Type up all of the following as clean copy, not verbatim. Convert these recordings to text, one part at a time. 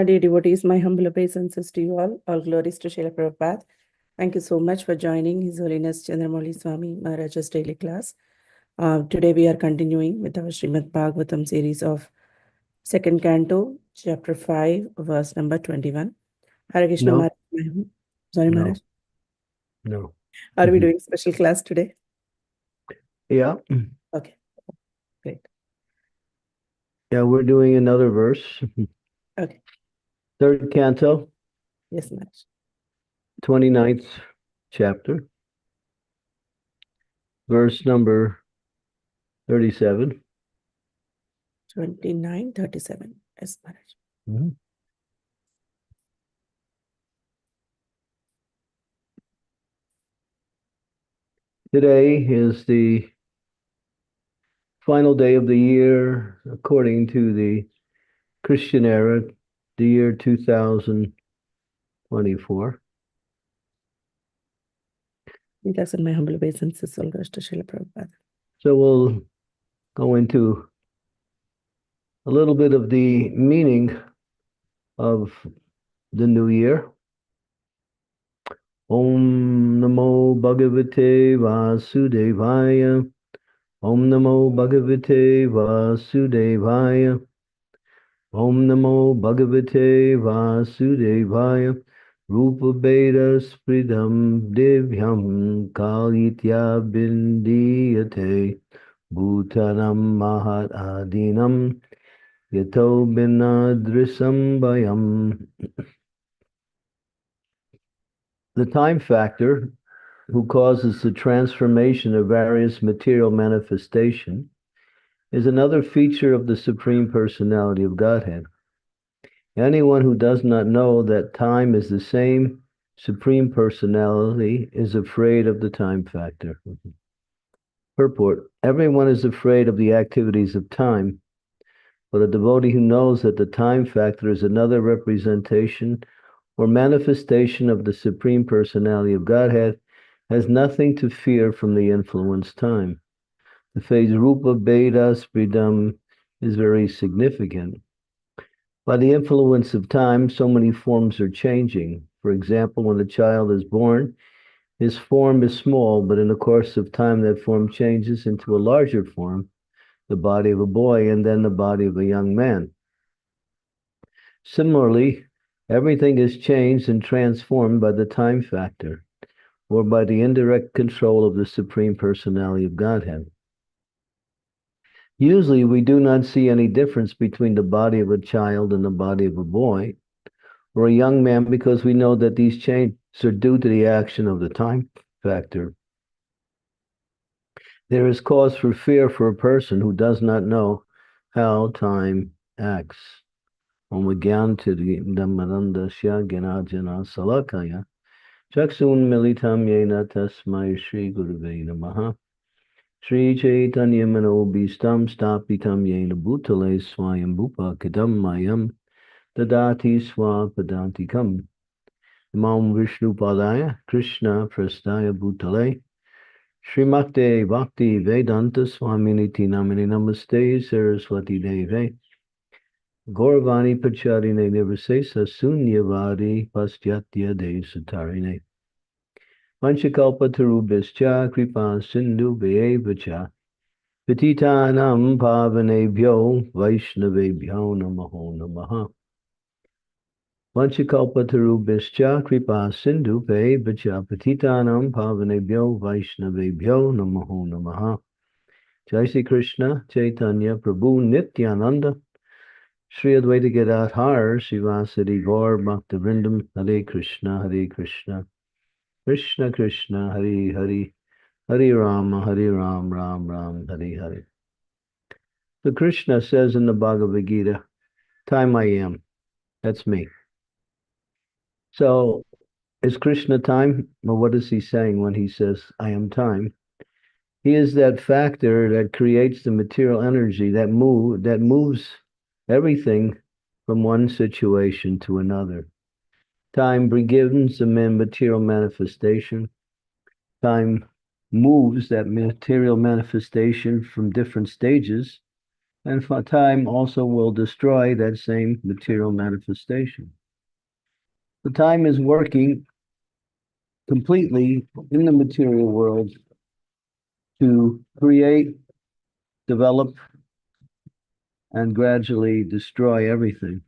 Dear devotees, my humble obeisances to you all. All glories to Srila Prabhupada. Thank you so much for joining His Holiness Chandramauli Swami Maharaja's daily class. Today we are continuing with our Srimad Bhagavatam series of second canto, chapter 5, verse number 21. Hare Krishna No. Maharaj. Sorry, No. Maharaj. No. Are we doing special class today? Yeah. Okay, great. Yeah, we're doing another verse. Okay. Third canto, Yes, Maharaj. 29th chapter, verse number 37. 29:37. Yes, Maharaj. Mhm. Today is the final day of the year, according to the Christian era, the year 2024. That's in my humble obeisances. All goes to Srila Prabhupada. So we'll go into a little bit of the meaning of the new year. Om Namo Bhagavate Vasudevaya. Om Namo Bhagavate Vasudevaya. Om Namo Bhagavate Vasudevaya. Rupa Beta Spridam Divyam Kalitya Bindiyate Bhutanam Mahat Adinam Yato Binadrisam Bayam. The time factor, who causes the transformation of various material manifestation, is another feature of the Supreme Personality of Godhead. Anyone who does not know that time is the same Supreme Personality is afraid of the time factor. Purport: everyone is afraid of the activities of time, but a devotee who knows that the time factor is another representation or manifestation of the Supreme Personality of Godhead has nothing to fear from the influence time. The phrase Rupa Beda Spridam is very significant. By the influence of time, so many forms are changing. For example, when a child is born, his form is small, but in the course of time, that form changes into a larger form, the body of a boy, and then the body of a young man. Similarly, everything is changed and transformed by the time factor, or by the indirect control of the Supreme Personality of Godhead. Usually, we do not see any difference between the body of a child and the body of a boy or a young man because we know that these changes are due to the action of the time factor. There is cause for fear for a person who does not know how time acts. Om Gyanti Dhammarandasya Gyanajana Salakaya Chaksun Militam Yena Tasmai Shri Gurave Namaha Shri Chaitanya Manobhistam Stapitam Yena Bhutale Swayam Bhupa Kadam Mayam Dadati Swapadantikam Imam Vishnu Padaya Krishna Prastaya Bhutale Srimate Bhakti Vedanta Swaminiti Namini Namaste Saraswati Deve Gauravani Pacharine Nirvisesa Sunyavadi Pastyatya Desatarine Panchakalpa Tarubhischa Kripa Sindhu Vacha Patitanam Pavanebhyo Vaishnavebhyo Namaho Namaha Panchakalpa Tarubhischa Kripa Sindhu Vacha Patitanam Pavanebhyo Vaishnavebhyo Namaho Namaha Jai Sri Krishna Chaitanya Prabhu Nityananda Shri Advaita Gadadhar Srivasadi Gaur Bhaktivinoda Hare Krishna Krishna Krishna Hare Hare Hare Ram Ram Hare Hare. So Krishna says in the Bhagavad Gita, time I am, that's me. So is Krishna time? Well, what is he saying when he says, I am time? He is that factor that creates the material energy that moves everything from one situation to another. Time begins the material manifestation. Time moves that material manifestation from different stages and time also will destroy that same material manifestation. The time is working completely in the material world to create, develop, and gradually destroy everything.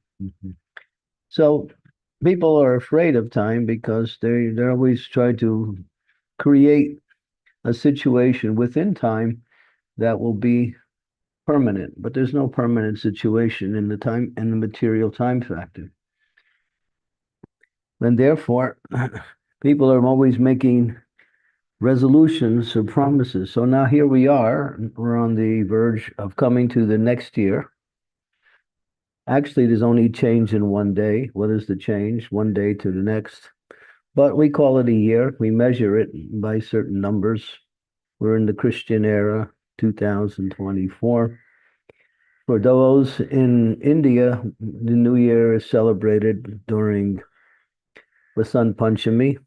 So people are afraid of time because they're always trying to create a situation within time that will be permanent, but there's no permanent situation in the material time factor. And therefore, people are always making resolutions or promises. So now here we are, we're on the verge of coming to the next year. Actually, there's only change in one day. What is the change? One day to the next. But we call it a year. We measure it by certain numbers. We're in the Christian era, 2024. For those in India, the New Year is celebrated during Vasant Panchami,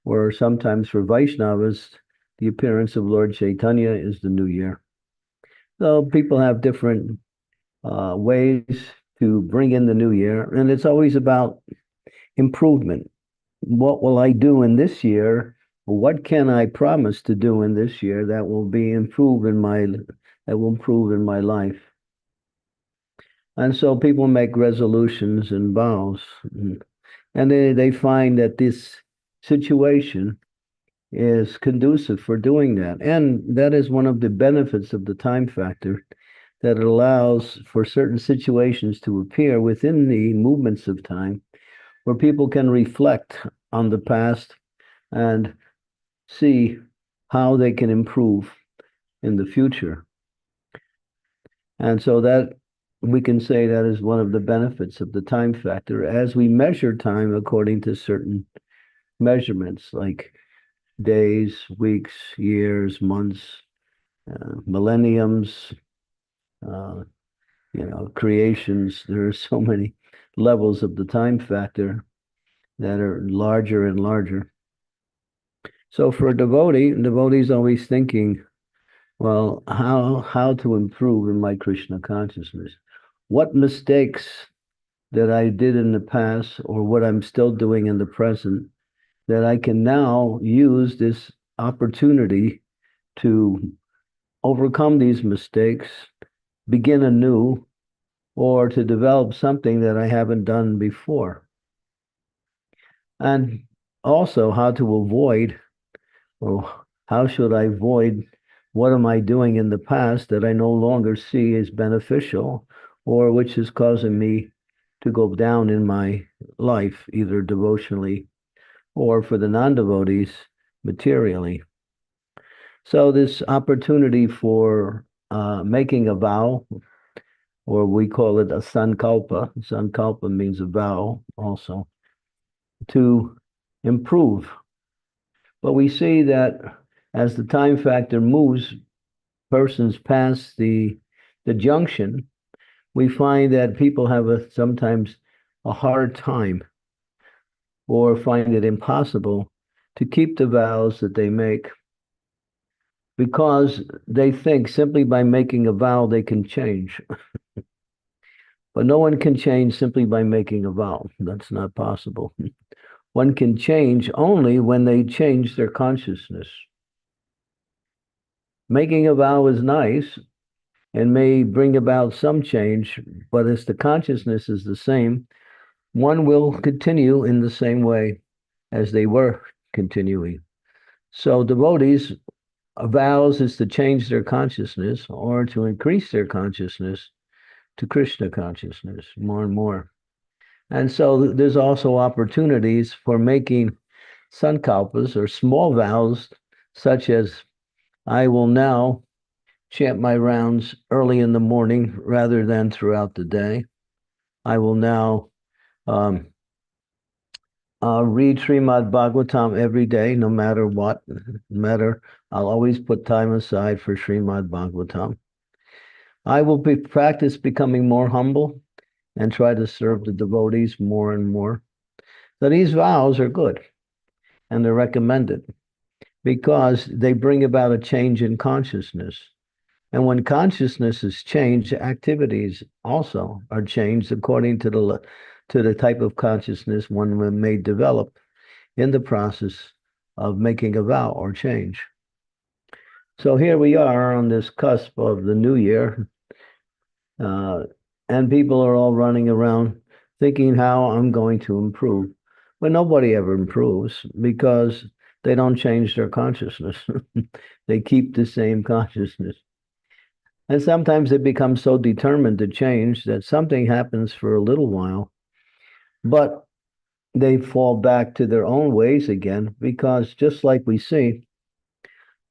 or sometimes for Vaishnavas, the appearance of Lord Chaitanya is the New Year. So people have different ways to bring in the New Year, and it's always about improvement. What will I do in this year? What can I promise to do in this year that will improve in my life? And so people make resolutions and vows, and they find that this situation is conducive for doing that. And that is one of the benefits of the time factor, that it allows for certain situations to appear within the movements of time where people can reflect on the past and see how they can improve in the future. And so that we can say that is one of the benefits of the time factor, as we measure time according to certain measurements like days, weeks, years, months, millenniums, creations. There are so many levels of the time factor that are larger and larger. So for a devotee is always thinking, well, how to improve in my Krishna consciousness? What mistakes that I did in the past, or what I'm still doing in the present, that I can now use this opportunity to overcome these mistakes, begin anew, or to develop something that I haven't done before. And also how to avoid, or how should I avoid, what am I doing in the past that I no longer see as beneficial, or which is causing me to go down in my life, either devotionally or for the non-devotees, materially. So this opportunity for making a vow, or we call it a sankalpa. Sankalpa means a vow also, to improve. But we see that as the time factor moves persons past the junction, we find that people have sometimes a hard time, or find it impossible to keep the vows that they make, because they think simply by making a vow they can change. But no one can change simply by making a vow. That's not possible. One can change only when they change their consciousness. Making a vow is nice and may bring about some change, but as the consciousness is the same, one will continue in the same way as they were continuing. So devotees, vows is to change their consciousness or to increase their consciousness to Krishna consciousness more and more. And so there's also opportunities for making sankalpas, or small vows, such as, I will now chant my rounds early in the morning rather than throughout the day. I will now read Srimad Bhagavatam every day, no matter what. I'll always put time aside for Srimad Bhagavatam. I will practice becoming more humble and try to serve the devotees more and more. So these vows are good and they're recommended because they bring about a change in consciousness. And when consciousness is changed, activities also are changed according to the type of consciousness one may develop in the process of making a vow or change. So here we are on this cusp of the new year, and people are all running around thinking how I'm going to improve. But nobody ever improves because they don't change their consciousness. They keep the same consciousness. And sometimes they become so determined to change that something happens for a little while, but they fall back to their own ways again, because just like we see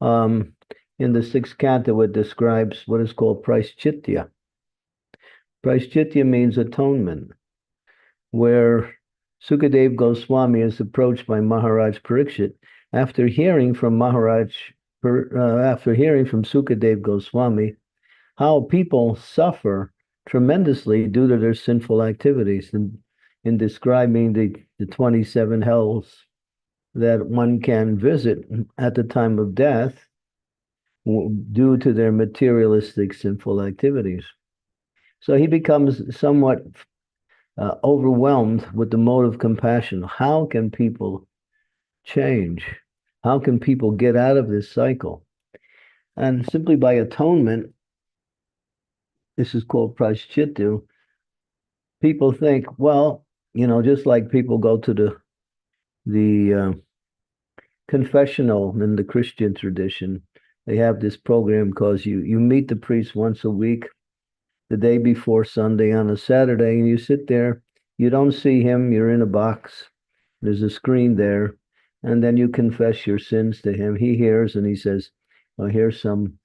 in the sixth canto, it describes what is called praishchitya. Praishchitya means atonement, where Sukadev Goswami is approached by Maharaj Parikshit after hearing from Sukadev Goswami how people suffer tremendously due to their sinful activities, and in describing the 27 hells that one can visit at the time of death due to their materialistic sinful activities. So he becomes somewhat overwhelmed with the mode of compassion. How can people change? How can people get out of this cycle? And simply by atonement, this is called prashchitu, people think, well, just like people go to the confessional in the Christian tradition, they have this program because you meet the priest once a week, the day before Sunday on a Saturday, and you sit there. You don't see him. You're in a box. There's a screen there, and then you confess your sins to him. He hears and he says, "Well, here's some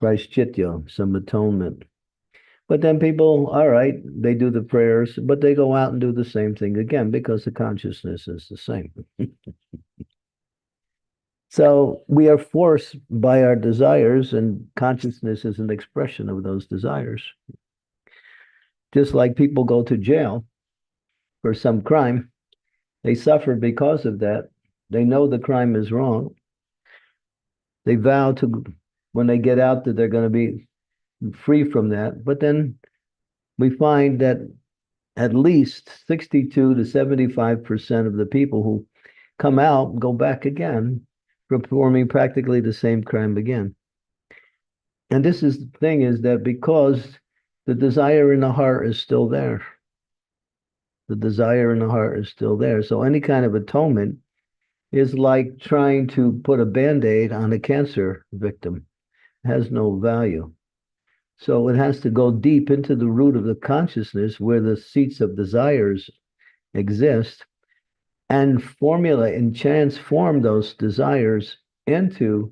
prashchitya, some atonement." But then people, all right, they do the prayers, but they go out and do the same thing again because the consciousness is the same. So we are forced by our desires, and consciousness is an expression of those desires. Just like people go to jail for some crime, they suffer because of that. They know the crime is wrong. They vow to, when they get out, that they're going to be free from that. But then we find that at least 62 to 75% of the people who come out go back again, performing practically the same crime again. And this is the thing, is that because the desire in the heart is still there. The desire in the heart is still there. So any kind of atonement is like trying to put a Band-Aid on a cancer victim. It has no value. So it has to go deep into the root of the consciousness where the seats of desires exist, and formulate and transform those desires into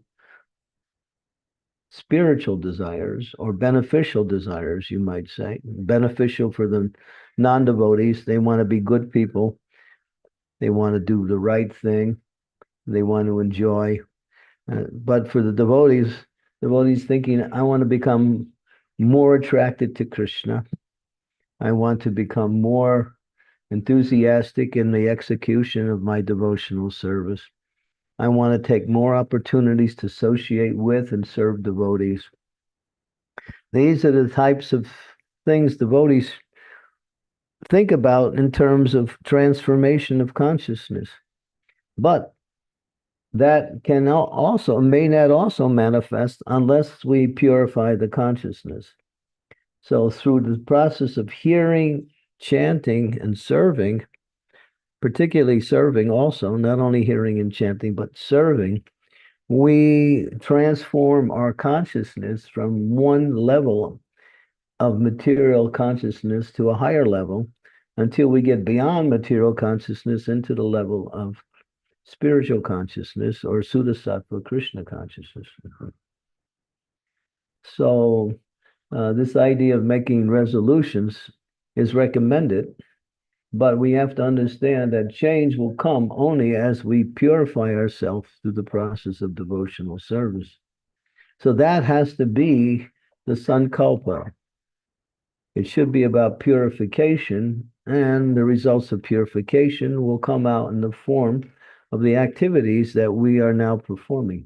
spiritual desires, or beneficial desires, you might say. Beneficial for the non-devotees. They want to be good people. They want to do the right thing. They want to enjoy. But for the devotees thinking, I want to become more attracted to Krishna. I want to become more enthusiastic in the execution of my devotional service. I want to take more opportunities to associate with and serve devotees. These are the types of things devotees think about in terms of transformation of consciousness. But that may not also manifest unless we purify the consciousness. So through the process of hearing, chanting, and serving, particularly serving also, not only hearing and chanting, but serving, we transform our consciousness from one level of material consciousness to a higher level until we get beyond material consciousness into the level of spiritual consciousness, or Sudasattva Krishna consciousness. So this idea of making resolutions is recommended, but we have to understand that change will come only as we purify ourselves through the process of devotional service. So that has to be the sankalpa. It should be about purification, and the results of purification will come out in the form of the activities that we are now performing.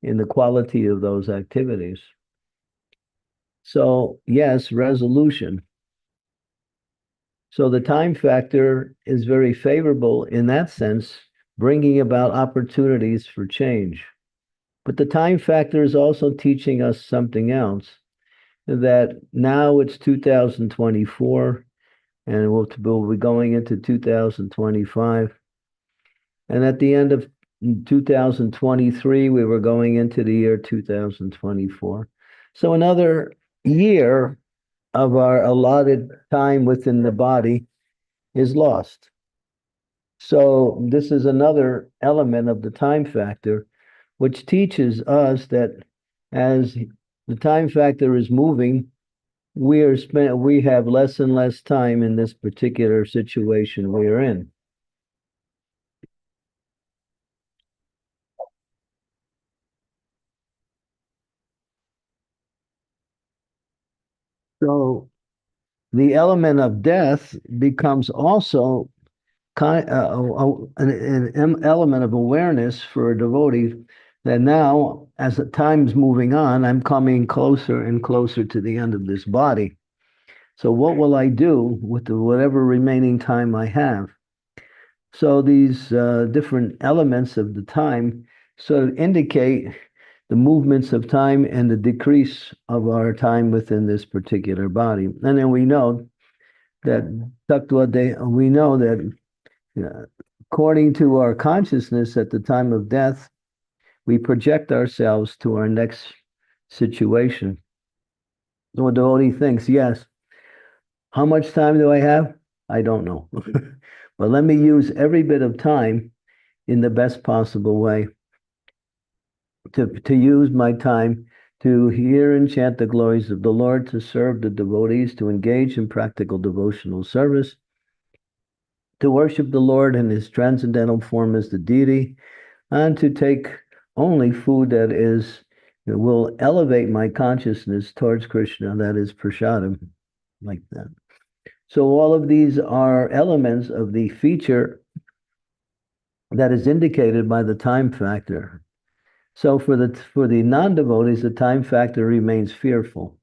in the quality of those activities. So, yes, resolution. So the time factor is very favorable in that sense, bringing about opportunities for change. But the time factor is also teaching us something else, that now it's 2024 and we'll be going into 2025. And at the end of 2023, we were going into the year 2024. So another year of our allotted time within the body is lost. So this is another element of the time factor, which teaches us that as the time factor is moving, we have less and less time in this particular situation we are in. So the element of death becomes also an element of awareness for a devotee, that now, as the time's moving on, I'm coming closer and closer to the end of this body. So what will I do with whatever remaining time I have? So these different elements of the time sort of indicate the movements of time and the decrease of our time within this particular body. And then we know that according to our consciousness at the time of death, we project ourselves to our next situation. So the devotee thinks, yes, how much time do I have? I don't know. But let me use every bit of time in the best possible way to use my time to hear and chant the glories of the Lord, to serve the devotees, to engage in practical devotional service, to worship the Lord in his transcendental form as the deity, and to take only food that will elevate my consciousness towards Krishna, that is prasadam, like that. So all of these are elements of the feature that is indicated by the time factor. So for the non-devotees, the time factor remains fearful.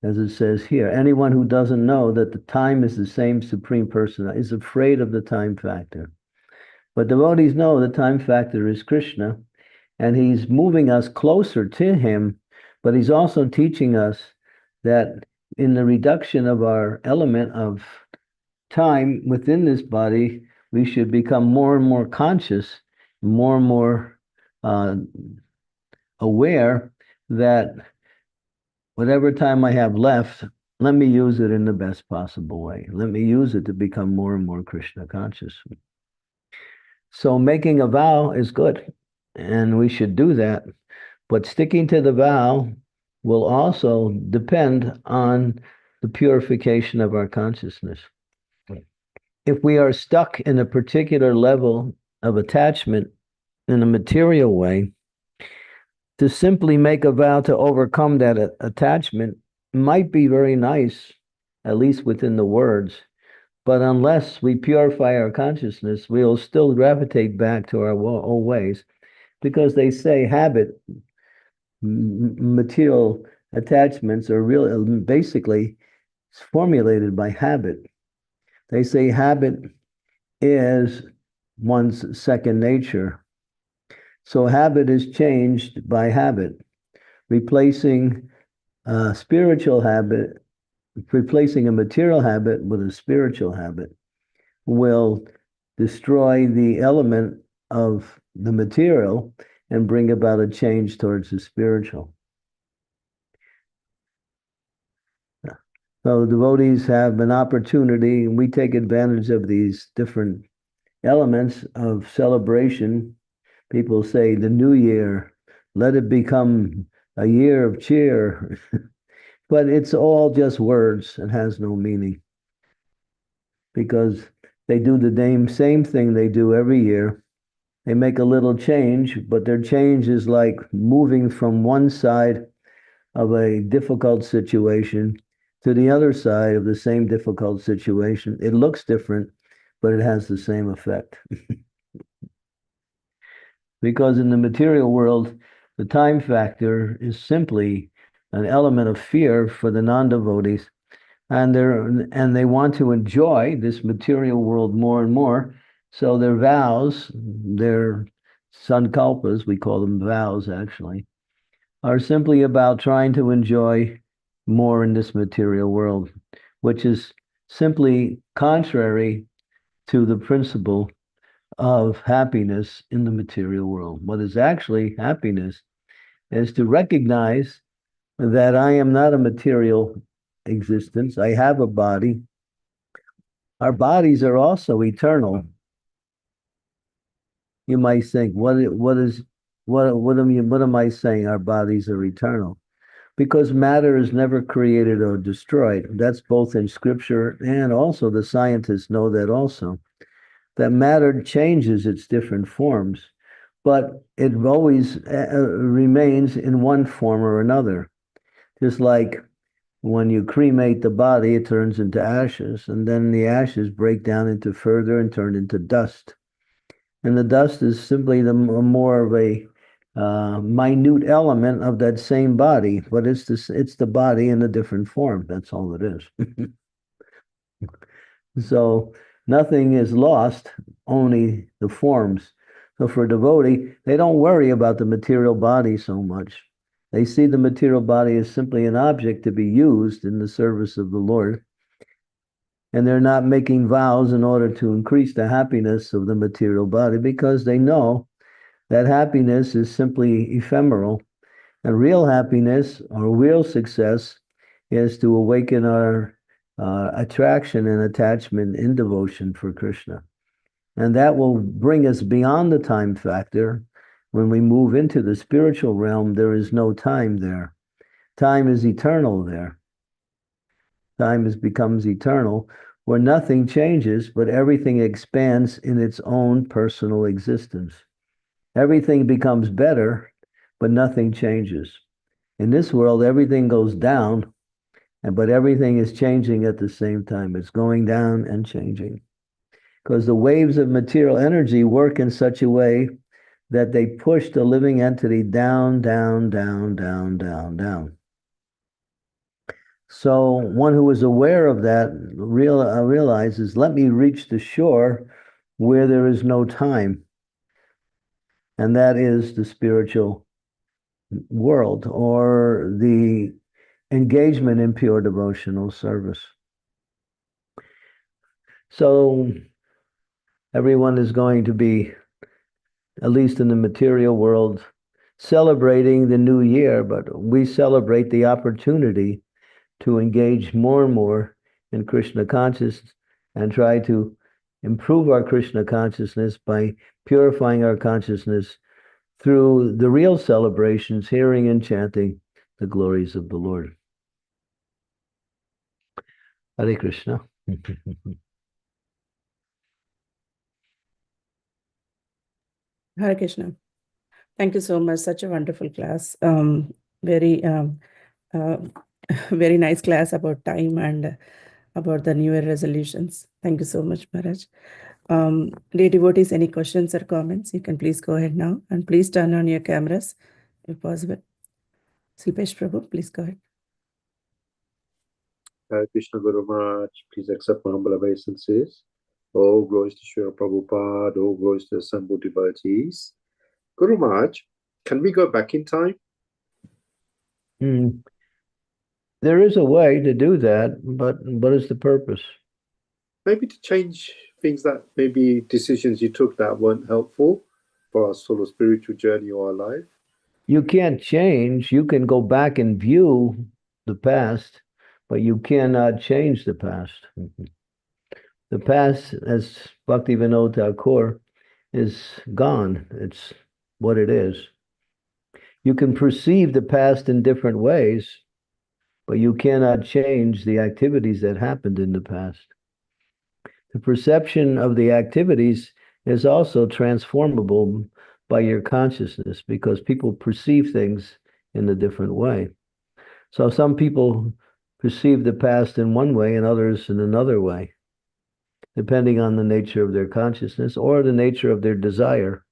As it says here, anyone who doesn't know that the time is the same Supreme Person is afraid of the time factor. But devotees know the time factor is Krishna, and he's moving us closer to him, but he's also teaching us that in the reduction of our element of time within this body, we should become more and more conscious, more and more aware that whatever time I have left, let me use it in the best possible way. Let me use it to become more and more Krishna conscious. So making a vow is good, and we should do that. But sticking to the vow will also depend on the purification of our consciousness. If we are stuck in a particular level of attachment in a material way, to simply make a vow to overcome that attachment might be very nice, at least within the words. But unless we purify our consciousness, we'll still gravitate back to our old ways, because they say habit, material attachments are basically formulated by habit. They say habit is one's second nature. So habit is changed by habit, replacing a spiritual habit, replacing a material habit with a spiritual habit will destroy the element of the material and bring about a change towards the spiritual. So devotees have an opportunity, and we take advantage of these different elements of celebration. People say the new year, let it become a year of cheer. But it's all just words and has no meaning, because they do the same thing they do every year. They make a little change, but their change is like moving from one side of a difficult situation to the other side of the same difficult situation. It looks different, but it has the same effect. Because in the material world, The time factor is simply an element of fear for the non-devotees, and they want to enjoy this material world more and more. So their vows, their sankalpas, we call them vows actually, are simply about trying to enjoy more in this material world, which is simply contrary to the principle of happiness in the material world. What is actually happiness is to recognize that I am not a material existence. I have a body. Our bodies are also eternal. You might think, what am I saying? Our bodies are eternal. Because matter is never created or destroyed. That's both in scripture, and also the scientists know that also. That matter changes its different forms, but it always remains in one form or another. Just like when you cremate the body, it turns into ashes, and then the ashes break down into further and turn into dust. And the dust is simply more of a minute element of that same body, but it's the body in a different form. That's all it is. So nothing is lost, only the forms. So for a devotee, they don't worry about the material body so much. They see the material body as simply an object to be used in the service of the Lord. And they're not making vows in order to increase the happiness of the material body, because they know that happiness is simply ephemeral. And real happiness or real success is to awaken our attraction and attachment in devotion for Krishna. And that will bring us beyond the time factor. When we move into the spiritual realm, there is no time there. Time is eternal there. Time becomes eternal, where nothing changes, but everything expands in its own personal existence. Everything becomes better, but nothing changes. In this world, everything goes down, but everything is changing at the same time. It's going down and changing. Because the waves of material energy work in such a way that they push the living entity down, down, down, down, down, down. So one who is aware of that realizes, let me reach the shore where there is no time. And that is the spiritual world, or the engagement in pure devotional service. So everyone is going to be, at least in the material world, celebrating the new year, but we celebrate the opportunity to engage more and more in Krishna consciousness and try to improve our Krishna consciousness by purifying our consciousness through the real celebrations, hearing and chanting the glories of the Lord. Hare Krishna. Hare Krishna. Thank you so much. Such a wonderful class. Very, uh, very nice class about time and about the New Year resolutions. Thank you so much, Maharaj. Dear devotees, any questions or comments, you can please go ahead now, and please turn on your cameras if possible. Silpesh Prabhu, please go ahead. Hare Krishna Guru Maharaj, please accept my humble obeisances. Oh, glories to Srila Prabhupada, oh, glories to the assembled devotees. Guru Maharaj, can we go back in time? There is a way to do that, but what is the purpose? Maybe to change things that, maybe decisions you took that weren't helpful for our sort of spiritual journey or our life. You can't change. You can go back and view the past, but you cannot change the past. The past, as Bhaktivinoda Thakur, is gone. It's what it is. You can perceive the past in different ways, but you cannot change the activities that happened in the past. The perception of the activities is also transformable by your consciousness, because people perceive things in a different way. So some people perceive the past in one way and others in another way, depending on the nature of their consciousness or the nature of their desire.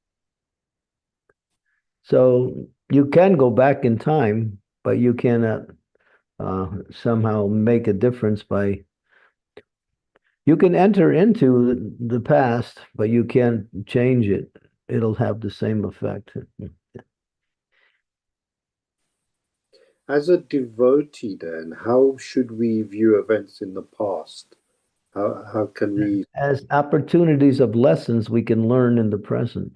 So you can go back in time, but you cannot somehow make a difference by. You can enter into the past, but you can't change it. It'll have the same effect. As a devotee, then, how should we view events in the past? How can we? As opportunities of lessons we can learn in the present.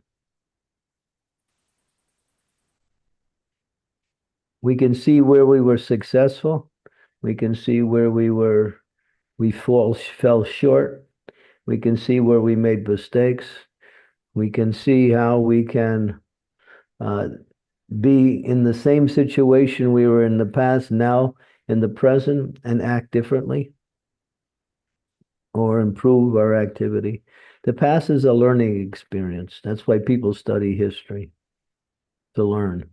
We can see where we were successful. We can see where we fell short. We can see where we made mistakes. We can see how we can be in the same situation we were in the past, now in the present, and act differently or improve our activity. The past is a learning experience. That's why people study history, to learn.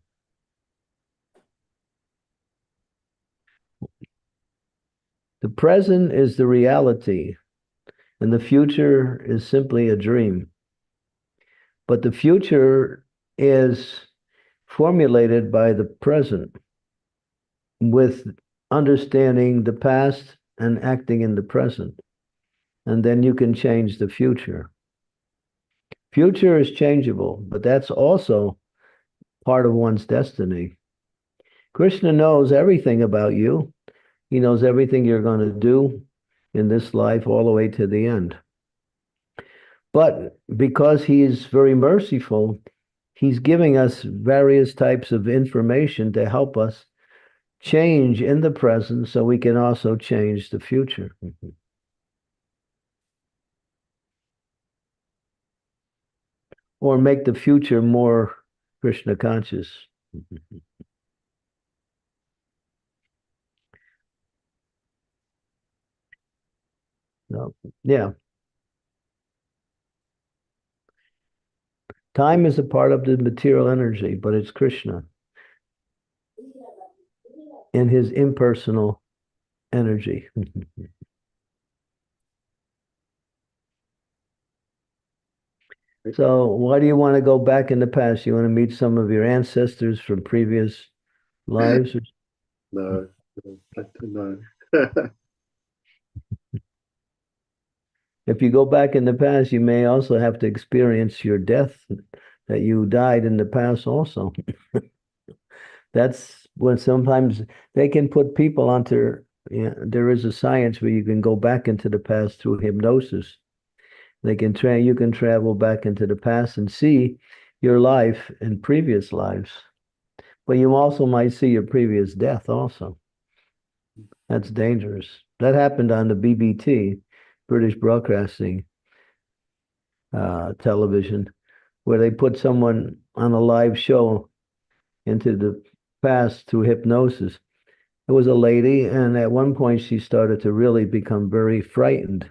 The present is the reality, and the future is simply a dream. But the future is formulated by the present with understanding the past and acting in the present. And then you can change the future. Future is changeable, but that's also part of one's destiny. Krishna knows everything about you. He knows everything you're going to do in this life all the way to the end. But because he is very merciful, he's giving us various types of information to help us change in the present so we can also change the future. Or make the future more Krishna conscious. So, yeah. Time is a part of the material energy, but it's Krishna in his impersonal energy. So why do you want to go back in the past? You want to meet some of your ancestors from previous lives? No, I don't know. If you go back in the past, you may also have to experience your death, that you died in the past also. That's when sometimes they can put people onto, there is a science where you can go back into the past through hypnosis. You can travel back into the past and see your life in previous lives. But you also might see your previous death also. That's dangerous. That happened on the BBT, British Broadcasting Television, where they put someone on a live show into the past through hypnosis. It was a lady, and at one point she started to really become very frightened,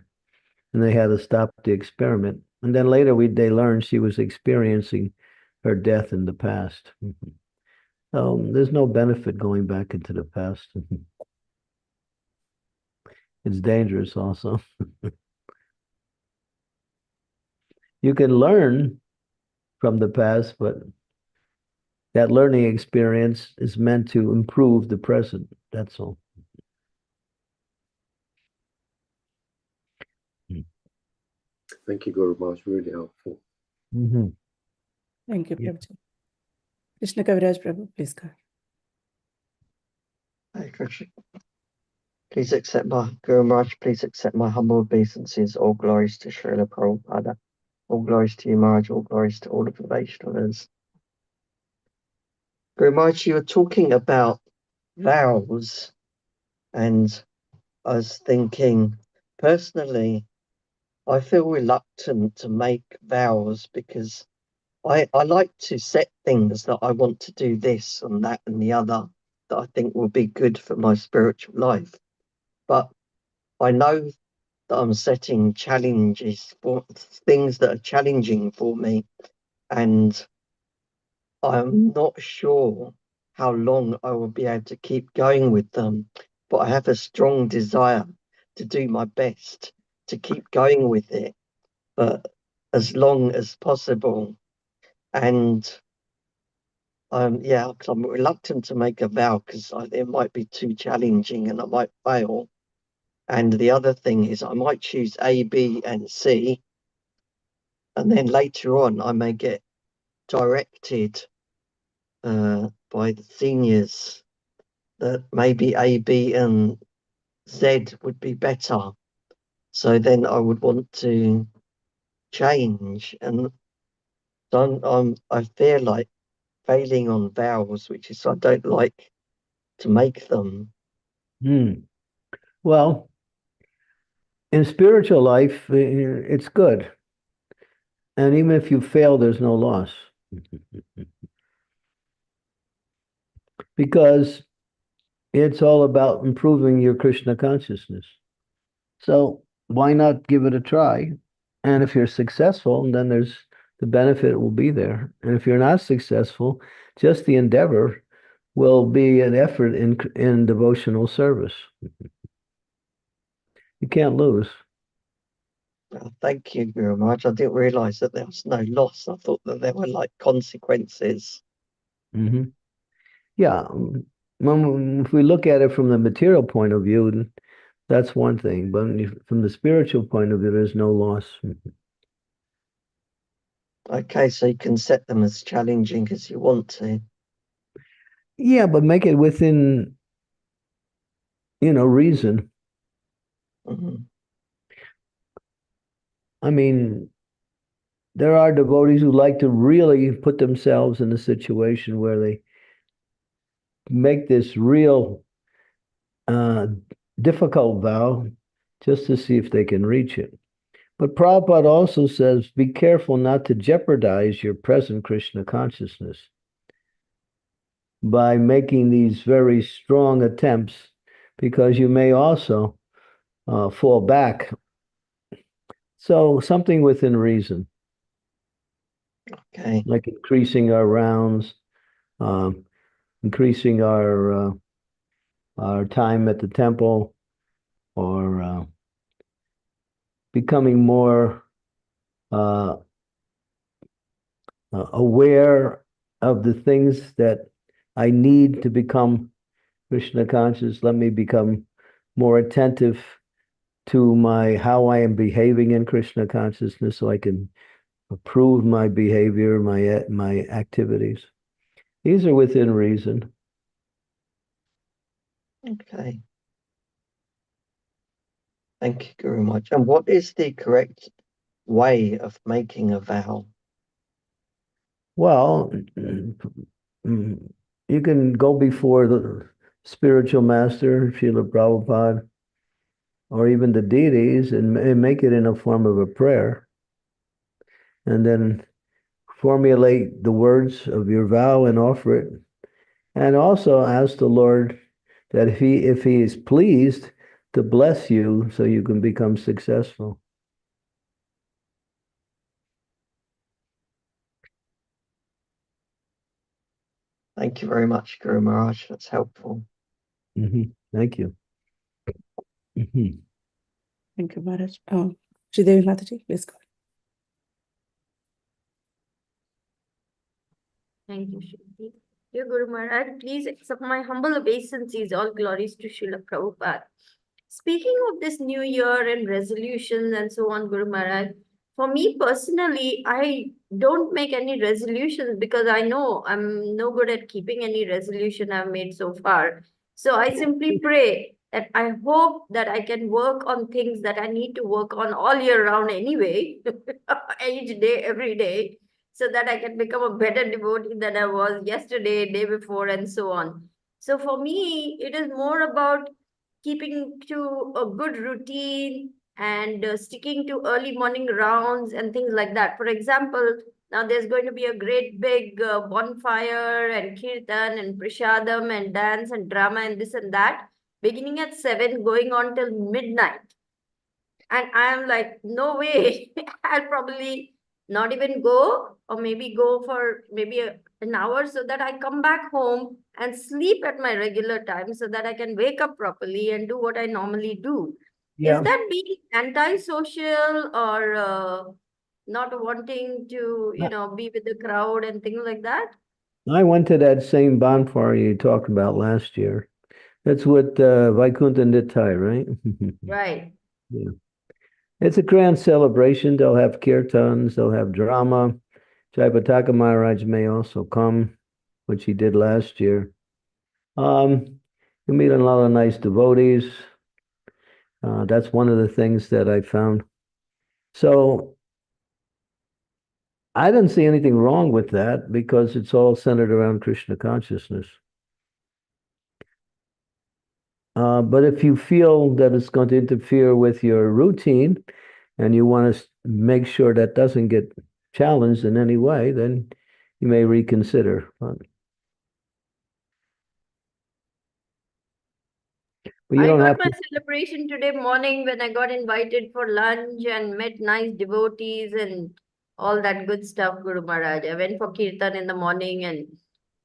and they had to stop the experiment. And then later they learned she was experiencing her death in the past. So there's no benefit going back into the past. It's dangerous also. You can learn from the past, but that learning experience is meant to improve the present. That's all. Thank you, Guru Maharaj. Really helpful. Thank you, Yeah. Prabhuji. Krishna Kaviraj Prabhu, please go ahead. Hare Krishna. Please accept my Guru Maharaj, please accept my humble obeisances. All glories to Srila Prabhupada. All glories to you, Maharaj. All glories to all of the Vaishnavas. Guru Maharaj, you were talking about vows, and I was thinking, personally, I feel reluctant to make vows because I like to set things that I want to do this and that and the other that I think will be good for my spiritual life. But I know that I'm setting challenges for things that are challenging for me, and I'm not sure how long I will be able to keep going with them, but I have a strong desire to do my best to keep going with it, but as long as possible. And Yeah, 'cause I'm reluctant to make a vow because it might be too challenging and I might fail. And the other thing is I might choose A, B, and C, and then later on I may get directed by the seniors that maybe A, B, and Z would be better. So then I would want to change, and I feel like failing on vows, which is I don't like to make them. Well, in spiritual life, it's good. And even if you fail, there's no loss. Because it's all about improving your Krishna consciousness. So why not give it a try? And if you're successful, then the benefit will be there. And if you're not successful, just the endeavor will be an effort in devotional service. You can't lose. Thank you very much. I didn't realize that there was no loss. I thought that there were like consequences. Mm-hmm. Yeah. If we look at it from the material point of view, that's one thing. But from the spiritual point of view, there's no loss. Okay, so you can set them as challenging as you want to. Yeah, but make it within, reason. Mhm. I mean, there are devotees who like to really put themselves in a situation where they make this real difficult vow just to see if they can reach it. But Prabhupada also says, be careful not to jeopardize your present Krishna consciousness by making these very strong attempts, because you may also fall back. So something within reason. Okay. Like increasing our rounds, increasing our time at the temple, or becoming more aware of the things that I need to become Krishna conscious. Let me become more attentive to how I am behaving in Krishna consciousness, so I can improve my behavior, my activities. These are within reason. Okay. Thank you very much. And what is the correct way of making a vow? Well, you can go before the spiritual master, Srila Prabhupada, or even the deities, and make it in a form of a prayer. And then formulate the words of your vow and offer it. And also ask the Lord that if he is pleased, to bless you so you can become successful. Thank you very much, Guru Maharaj. That's helpful. Thank you. Thank you, Maharaj. Sridevi Mataji, please go. Thank you, Shruti. Dear Guru Maharaj, please accept my humble obeisances. All glories to Srila Prabhupada. Speaking of this new year and resolutions and so on, Guru Maharaj, for me personally, I don't make any resolutions because I know I'm no good at keeping any resolution I've made so far. So I simply pray that I hope that I can work on things that I need to work on all year round anyway, each day, every day, so that I can become a better devotee than I was yesterday, day before, and so on. So for me, it is more about keeping to a good routine and sticking to early morning rounds and things like that. For example, now there's going to be a great big bonfire and kirtan and prashadam and dance and drama and this and that, beginning at 7, going on till midnight. And I am like, no way. I'll probably not even go, or maybe go for maybe an hour so that I come back home and sleep at my regular time so that I can wake up properly and do what I normally do. Yeah. Is that being antisocial or not wanting to, be with the crowd and things like that? I went to that same bonfire you talked about last year. That's with Vaikuntha Nitai, right? Right. Yeah. It's a grand celebration. They'll have kirtans, they'll have drama. Jaipataka Maharaj may also come, which he did last year. You meet a lot of nice devotees. That's one of the things that I found. So I didn't see anything wrong with that because it's all centered around Krishna consciousness. But if you feel that it's going to interfere with your routine and you want to make sure that doesn't get challenged in any way, then you may reconsider. But you I don't got have my to. celebration today morning when I got invited for lunch and met nice devotees and all that good stuff, Guru Maharaj. I went for kirtan in the morning, and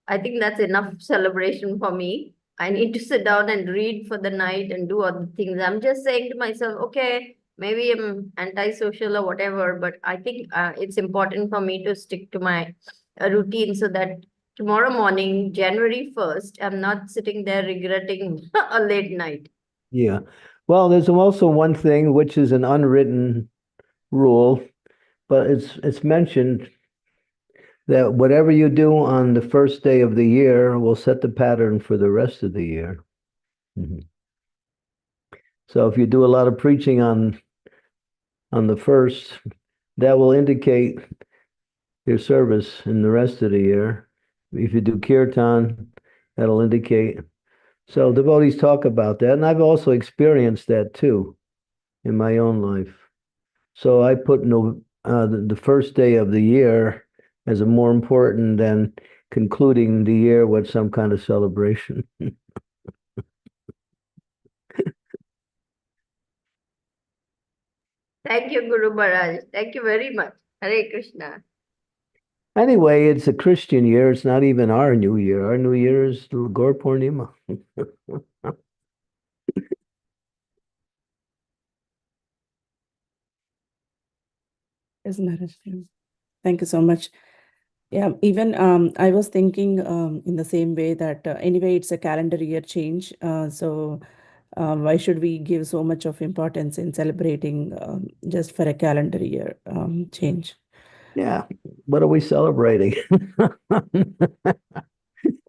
I think that's enough celebration for me. I need to sit down and read for the night and do other things. I'm just saying to myself, okay, maybe I'm antisocial or whatever, but I think it's important for me to stick to my routine so that tomorrow morning, January 1st, I'm not sitting there regretting a late night. Yeah. Well, there's also one thing which is an unwritten rule, but it's mentioned that whatever you do on the first day of the year will set the pattern for the rest of the year. Mhm. So if you do a lot of preaching on the first, that will indicate your service in the rest of the year. If you do kirtan, that'll indicate. So devotees talk about that, and I've also experienced that too in my own life. So I put the first day of the year as a more important than concluding the year with some kind of celebration. Thank you, Guru Maharaj. Thank you very much. Hare Krishna. Anyway, it's a Christian year. It's not even our new year. Our new year is Gaur Purnima. Yes, Maharaj. Thank you so much. Yeah, even I was thinking in the same way that anyway, it's a calendar year change. So why should we give so much of importance in celebrating just for a calendar year change? Yeah. What are we celebrating?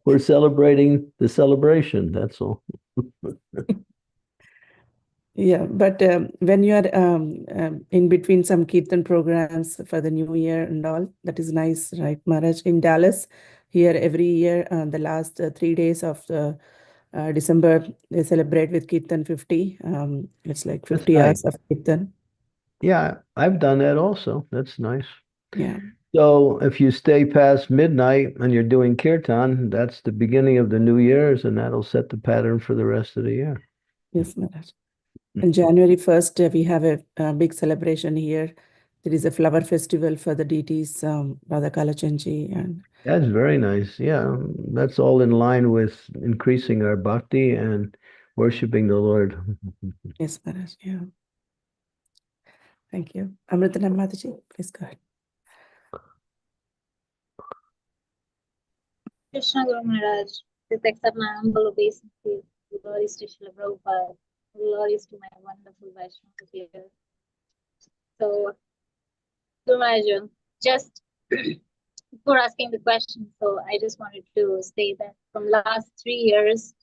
We're celebrating the celebration. That's all. Yeah, but when you are in between some kirtan programs for the new year and all, that is nice, right, Maharaj? In Dallas, here every year, the last 3 days of the December, they celebrate with Kirtan 50. It's like That's 50 nice. hours of Kirtan. Yeah, I've done that also. That's nice. Yeah. So if you stay past midnight and you're doing kirtan, that's the beginning of the New Year's, and that'll set the pattern for the rest of the year. Yes, Maharaj. And January 1st, we have a big celebration here. There is a flower festival for the deities, Radha Kalachanji. And That's very nice. Yeah, that's all in line with increasing our bhakti and worshiping the Lord. yes, Maharaj. Yeah. Thank you. Amritanam Mataji, please go ahead. Krishna Guru Maharaj, please accept my humble obeisances. Glories to Srila Prabhupada. Glories to my wonderful Vaishnavas here. So, Guru Maharaj, just before asking the question, so I just wanted to say that from last 3 years,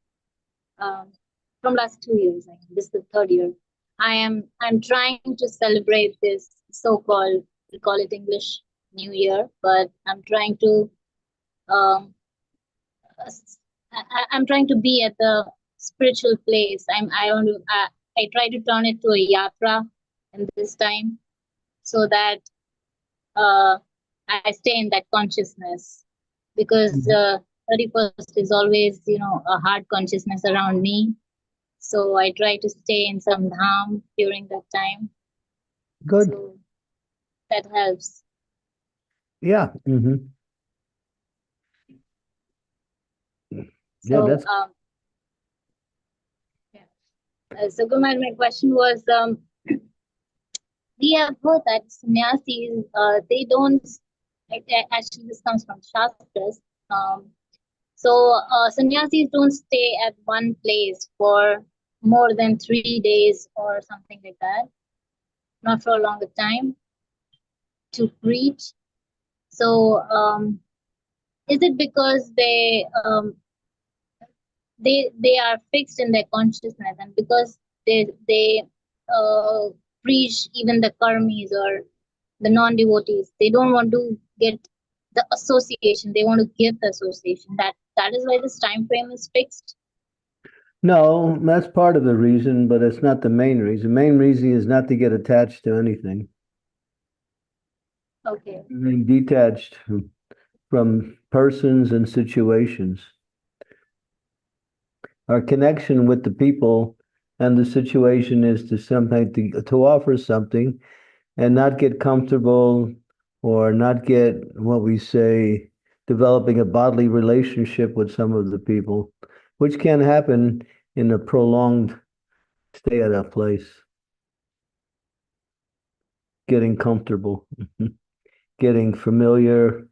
from last 2 years, I think this is the third year, I'm trying to celebrate this so-called, we call it English New Year, but I'm trying to I'm trying to be at the spiritual place. I try to turn it to a yatra in this time so that I stay in that consciousness, because 31st is always, a hard consciousness around me. So I try to stay in some dham during that time. Good. So that helps. Yeah. Yeah, So, that's so Kumar, my question was, we have heard that sannyasis, they don't, actually this comes from Shastras, So sannyasis don't stay at one place for more than 3 days or something like that, not for a longer time, to preach. So is it because they are fixed in their consciousness, and because they uh, preach even the karmis or the non-devotees, they don't want to get the association, they want to give the association, that is why this time frame is fixed? No, that's part of the reason, but it's not the main reason. The main reason is not to get attached to anything. Okay. Being detached from persons and situations. Our connection with the people and the situation is to something to offer something and not get comfortable or not get what we say developing a bodily relationship with some of the people, which can happen in a prolonged stay at a place. Getting comfortable, getting familiar.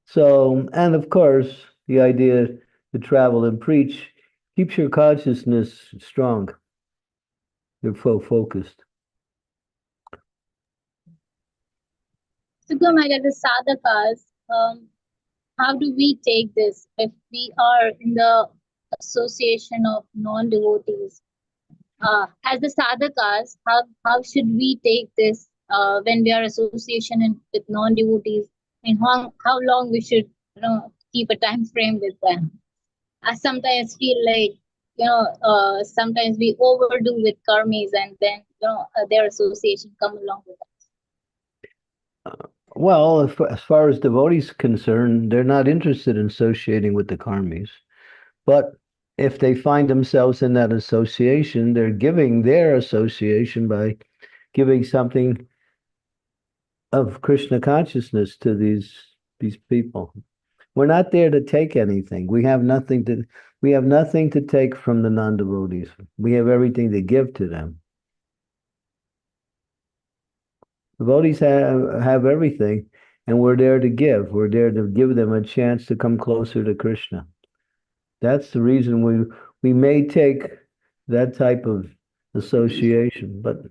So, and of course, the idea to travel and preach keeps your consciousness strong. You're focused. So Gurmaharaj, the sadhakas, how do we take this if we are in the association of non-devotees? As the sadhakas, how should we take this when we are association with non-devotees? I mean, how long we should keep a time frame with them? I sometimes feel like sometimes we overdo with karmis, and then their association come along with us. Well, as far as devotees concerned, they're not interested in associating with the karmis. But if they find themselves in that association, they're giving their association by giving something of Krishna consciousness to these people. We're not there to take anything. We have nothing to take from the non-devotees. We have everything to give to them. Devotees have everything, and we're there to give. We're there to give them a chance to come closer to Krishna. That's the reason we may take that type of association, but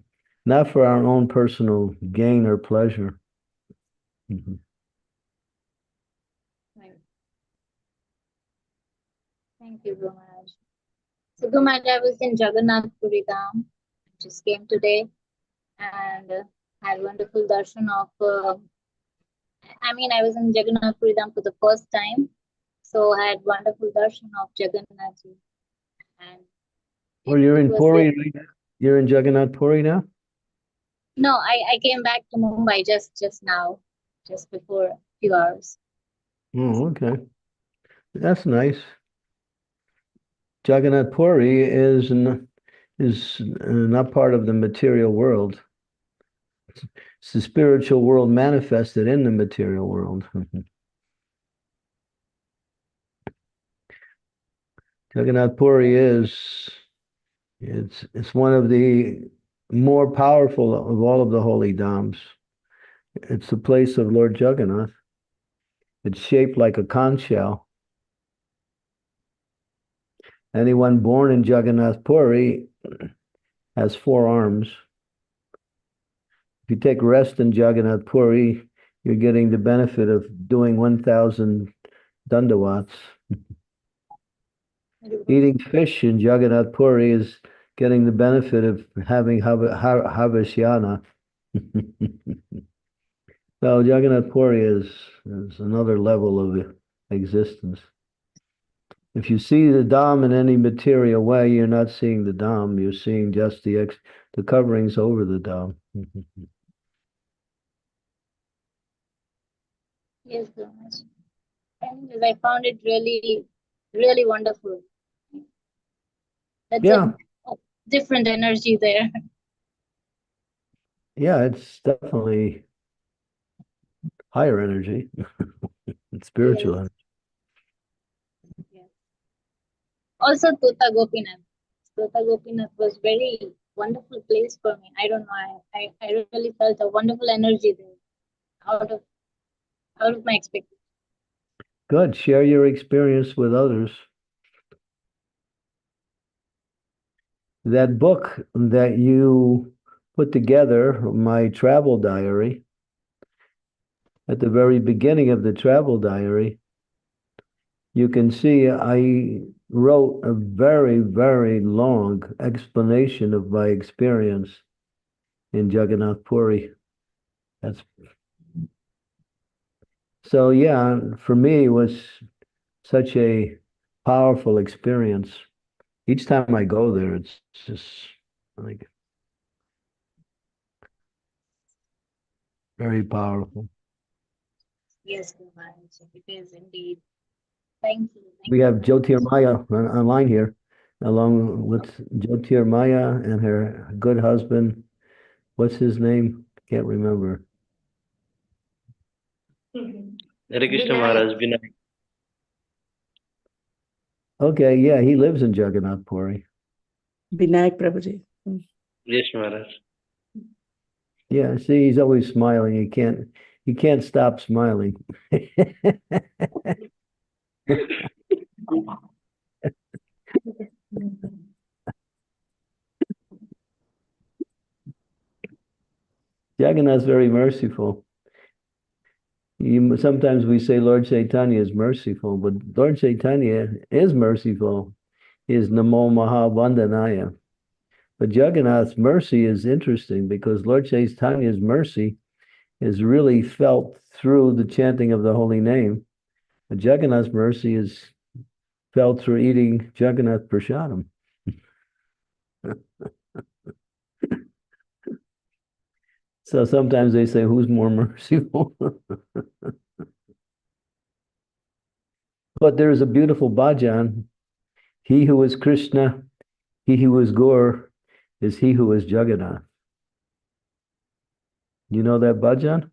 not for our own personal gain or pleasure. Mm-hmm. Right. Thank you, Guru Maharaj. So Guru Maharaj, I was in Jagannath Puri Dham, just came today, and had wonderful darshan of I was in Jagannath Puri Dham for the first time, so I had wonderful darshan of Jagannath Ji. And Well, you're in Puri right now? You're in Jagannath Puri now? No, I came back to Mumbai just now, just before a few hours. Oh, okay. That's nice. Jagannath Puri is not part of the material world. It's the spiritual world manifested in the material world. Jagannath Puri it's one of the more powerful of all of the holy dhams. It's the place of Lord Jagannath. It's shaped like a conch shell. Anyone born in Jagannath Puri has 4 arms. If you take rest in Jagannath Puri, you're getting the benefit of doing 1,000 dandavats. Eating fish in Jagannath Puri is getting the benefit of having Havishyana. So Jagannath Puri is another level of existence. If you see the Dham in any material way, you're not seeing the Dham. You're seeing just the coverings over the Dham. Yes, Ganesh. Anyways, I found it really, really wonderful. That's Yeah. a different energy there. Yeah, it's definitely higher energy. It's spiritual energy. Yes. Also, Tota Gopinath. Tota Gopinath was very wonderful place for me. I don't know. I really felt a wonderful energy there. Out of out of my expectations. Good. Share your experience with others. That book that you put together, my travel diary, at the very beginning of the travel diary, you can see I wrote a very, very long explanation of my experience in Jagannath Puri. That's so, yeah, for me, it was such a powerful experience. Each time I go there, it's just like very powerful. Yes, Guru Maharaj, it is indeed. Thank you. We have Jyotirmaya online here, along with Jyotirmaya and her good husband. What's his name? Can't remember. Hare Krishna Vinayak. Maharaj, Vinayak. Okay, yeah, he lives in Jagannath Puri. Vinayak Prabhuji. Yes, Maharaj. Yeah, see, he's always smiling. He can't stop smiling. Jagannath's very merciful. Sometimes we say Lord Chaitanya is merciful, but Lord Chaitanya is merciful. He is Namo Mahavandhanaya. But Jagannath's mercy is interesting because Lord Chaitanya's mercy is really felt through the chanting of the holy name. But Jagannath's mercy is felt through eating Jagannath Prasadam. So sometimes they say, who's more merciful? But there's a beautiful bhajan. He who is Krishna, he who is Gaur, is he who is Jagannath. You know that bhajan?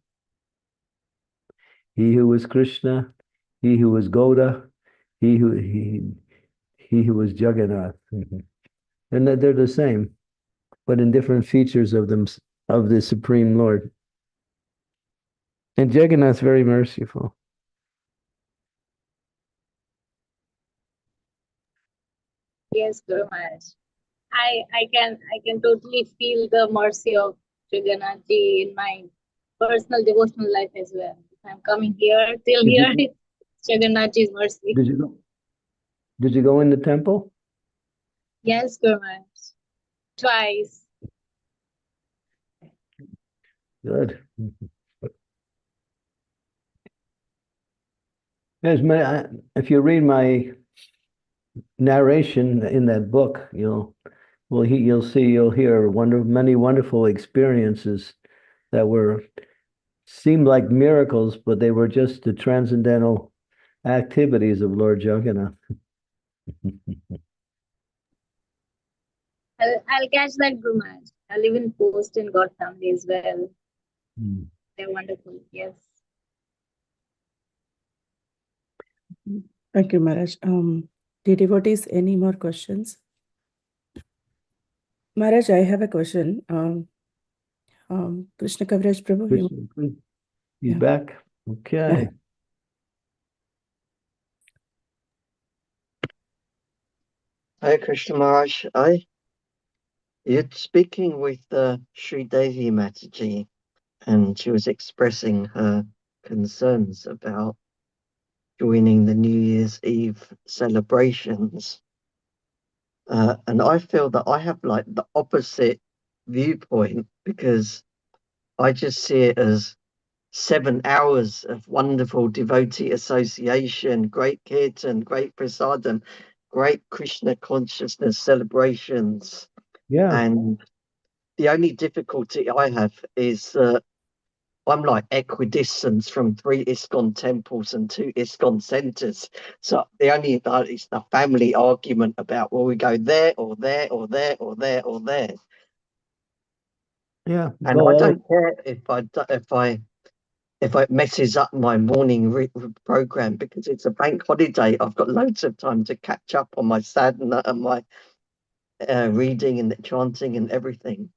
He who is Krishna, he who is Gauda, he who is Jagannath. And they're the same, but in different features of them, of the Supreme Lord. And Jagannath's very merciful. Yes, Guru Maharaj. I can totally feel the mercy of Jagannath Ji in my personal devotional life as well. If I'm coming here till Did here, you, it's Jagannath Ji's mercy. did you go in the temple? Yes, Guru Maharaj. Twice. Good. If you read my narration in that book, you'll hear many wonderful experiences that seemed like miracles, but they were just the transcendental activities of Lord Jagannath. I'll catch that, Guru Maharaj. I'll even post in God Family as well. They're wonderful. Yes. Thank you, Maharaj. The devotees, any more questions? Maharaj, I have a question. Krishna Kaviraj Prabhu, He's Yeah. back. Okay. Hare Krishna Maharaj, you're speaking with Sri Devi Mataji, and she was expressing her concerns about joining the New Year's Eve celebrations. And I feel that I have like the opposite viewpoint because I just see it as 7 hours of wonderful devotee association, great kirtan, great prasadam, great Krishna consciousness celebrations. Yeah. And the only difficulty I have is I'm like equidistant from 3 ISKCON temples and 2 ISKCON centers. So the only is the family argument about will we go there or there or there or there or there. Yeah. And I don't care if it messes up my morning program because it's a bank holiday. I've got loads of time to catch up on my sadhana and my reading and the chanting and everything.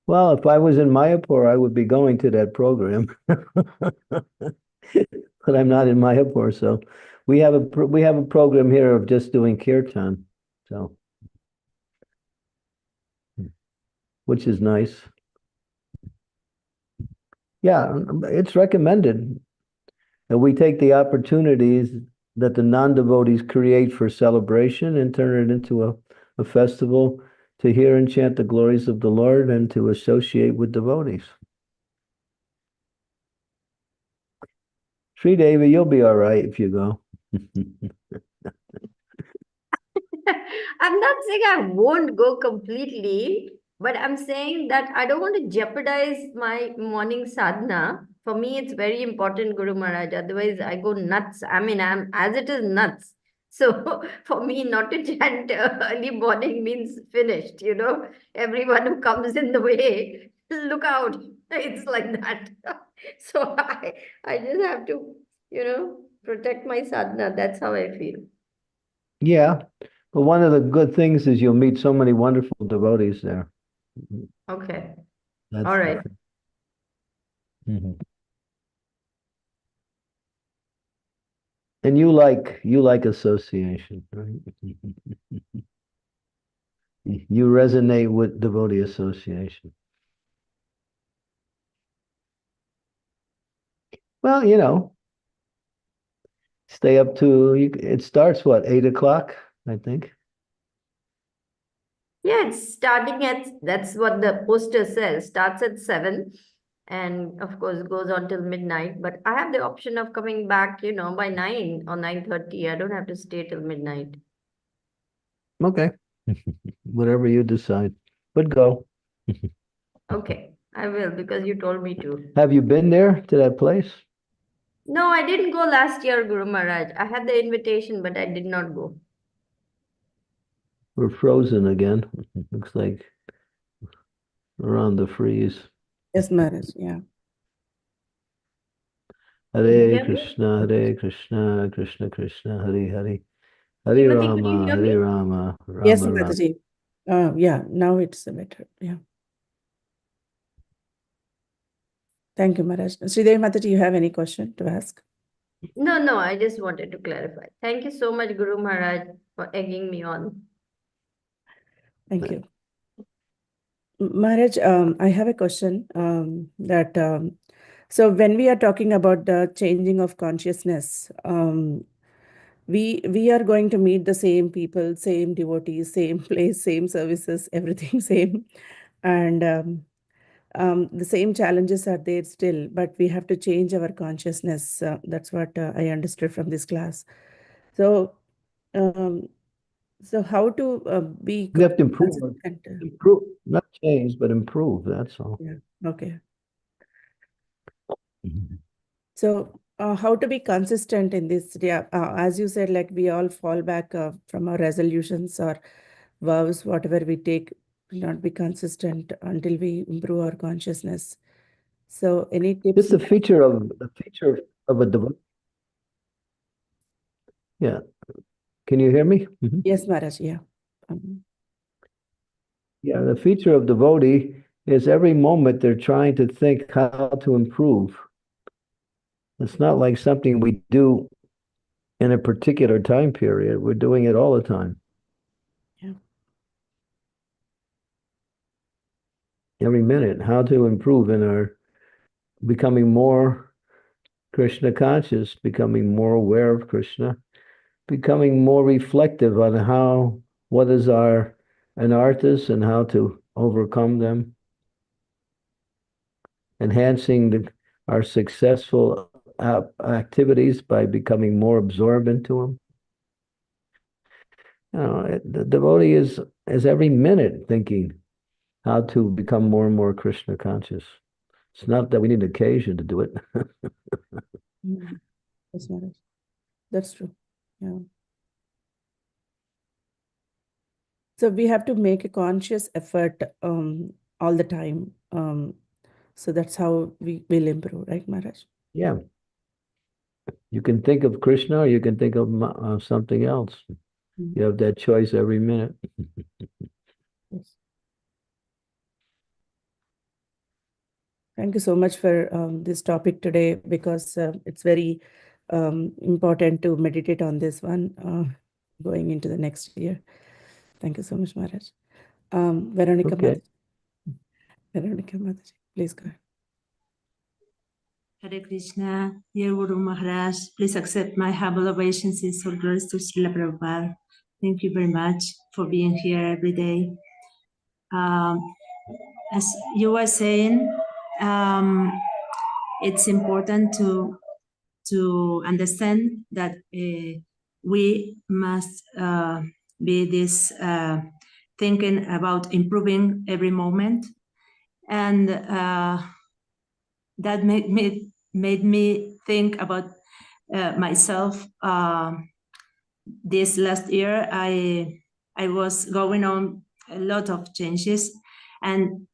Well, if I was in Mayapur, I would be going to that program. but I'm not in Mayapur, so we have a program here of just doing kirtan, so which is nice. Yeah, it's recommended that we take the opportunities that the non-devotees create for celebration and turn it into a festival to hear and chant the glories of the Lord and to associate with devotees. Sri Devi, you'll be all right if you go. I'm not saying I won't go completely, but I'm saying that I don't want to jeopardize my morning sadhana. For me, it's very important, Guru Maharaj. Otherwise, I go nuts. I mean, I'm as it is nuts. So for me, not to chant early morning means finished. Everyone who comes in the way, look out. It's like that. So I just have to, protect my sadhana. That's how I feel. Yeah, but one of the good things is you'll meet so many wonderful devotees there. Okay. That's All right. Mhm. And you like association, right? You resonate with devotee association. Well, stay up to it starts what, 8 o'clock, I think. Yeah, it's starting that's what the poster says, starts at 7 and of course goes on till midnight. But I have the option of coming back, by 9 or 9:30. I don't have to stay till midnight. Okay. Whatever you decide. But go. Okay, I will because you told me to. Have you been there to that place? No, I didn't go last year, Guru Maharaj. I had the invitation, but I did not go. We're frozen again. Looks like we're on the freeze. Yes, Maharaj. Yeah. Can you Hare hear me? Krishna, Hare Krishna, Krishna Krishna, Hare Hare. Hare Srimati, can you Rama, hear me? Hare Rama, Yes, Rama Rama. Mataji. Yeah, now it's better. Yeah. Thank you, Maharaj. Sridevi Mataji, you have any question to ask? No, I just wanted to clarify. Thank you so much, Guru Maharaj, for egging me on. Thank you. Maharaj, I have a question that so when we are talking about the changing of consciousness, we are going to meet the same people, same devotees, same place, same services, everything same, and the same challenges are there still, but we have to change our consciousness. That's what I understood from this class. So, so how to be You have to improve, consistent? not change, but improve. That's all. Yeah. Okay. So, how to be consistent in this? Yeah, as you said, like we all fall back from our resolutions or vows, whatever we take, will not be consistent until we improve our consciousness. So, any tips? It's a feature of a devotee. Yeah. Can you hear me? Mhm. Yes, Maharaj. Yeah. Yeah, the feature of devotee is every moment they're trying to think how to improve. It's not like something we do in a particular time period. We're doing it all the time. Yeah. Every minute, how to improve in our becoming more Krishna conscious, becoming more aware of Krishna, becoming more reflective on what is our anarthas and how to overcome them, enhancing our successful activities by becoming more absorbed into them. The devotee is every minute thinking how to become more and more Krishna conscious. It's not that we need an occasion to do it. Yes, Maharaj. That's true. Yeah. So we have to make a conscious effort all the time. So that's how we will improve, right, Maharaj? Yeah. You can think of Krishna or you can think of something else. You have that choice every minute. Yes. Thank you so much for this topic today, because it's very important to meditate on this one going into the next year. Thank you so much, Maharaj. Veronica, Okay. Veronica Mataji, please go ahead. Hare Krishna, dear Guru Maharaj, please accept my humble obeisances. All glories to Srila Prabhupada. Thank you very much for being here every day. As you were saying, it's important to understand that we must be this thinking about improving every moment, and that made me think about myself. This last year, I was going on a lot of changes, and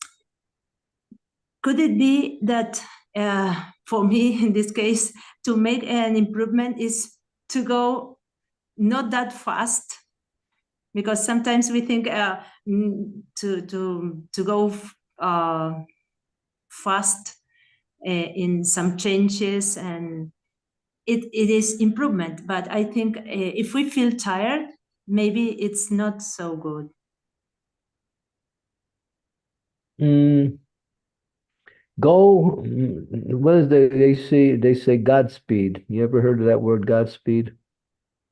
could it be that for me, in this case, to make an improvement is to go not that fast? Because sometimes we think to go fast in some changes, and it is improvement. But I think if we feel tired, maybe it's not so good. Go. What is they say? They say Godspeed. You ever heard of that word, Godspeed?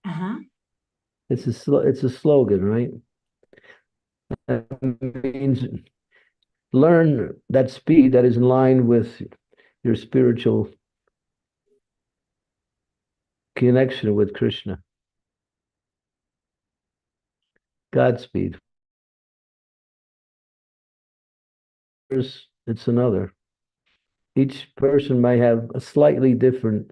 Uh-huh. It's a slogan, right? That means learn that speed that is in line with your spiritual connection with Krishna. Godspeed. It's another. Each person might have a slightly different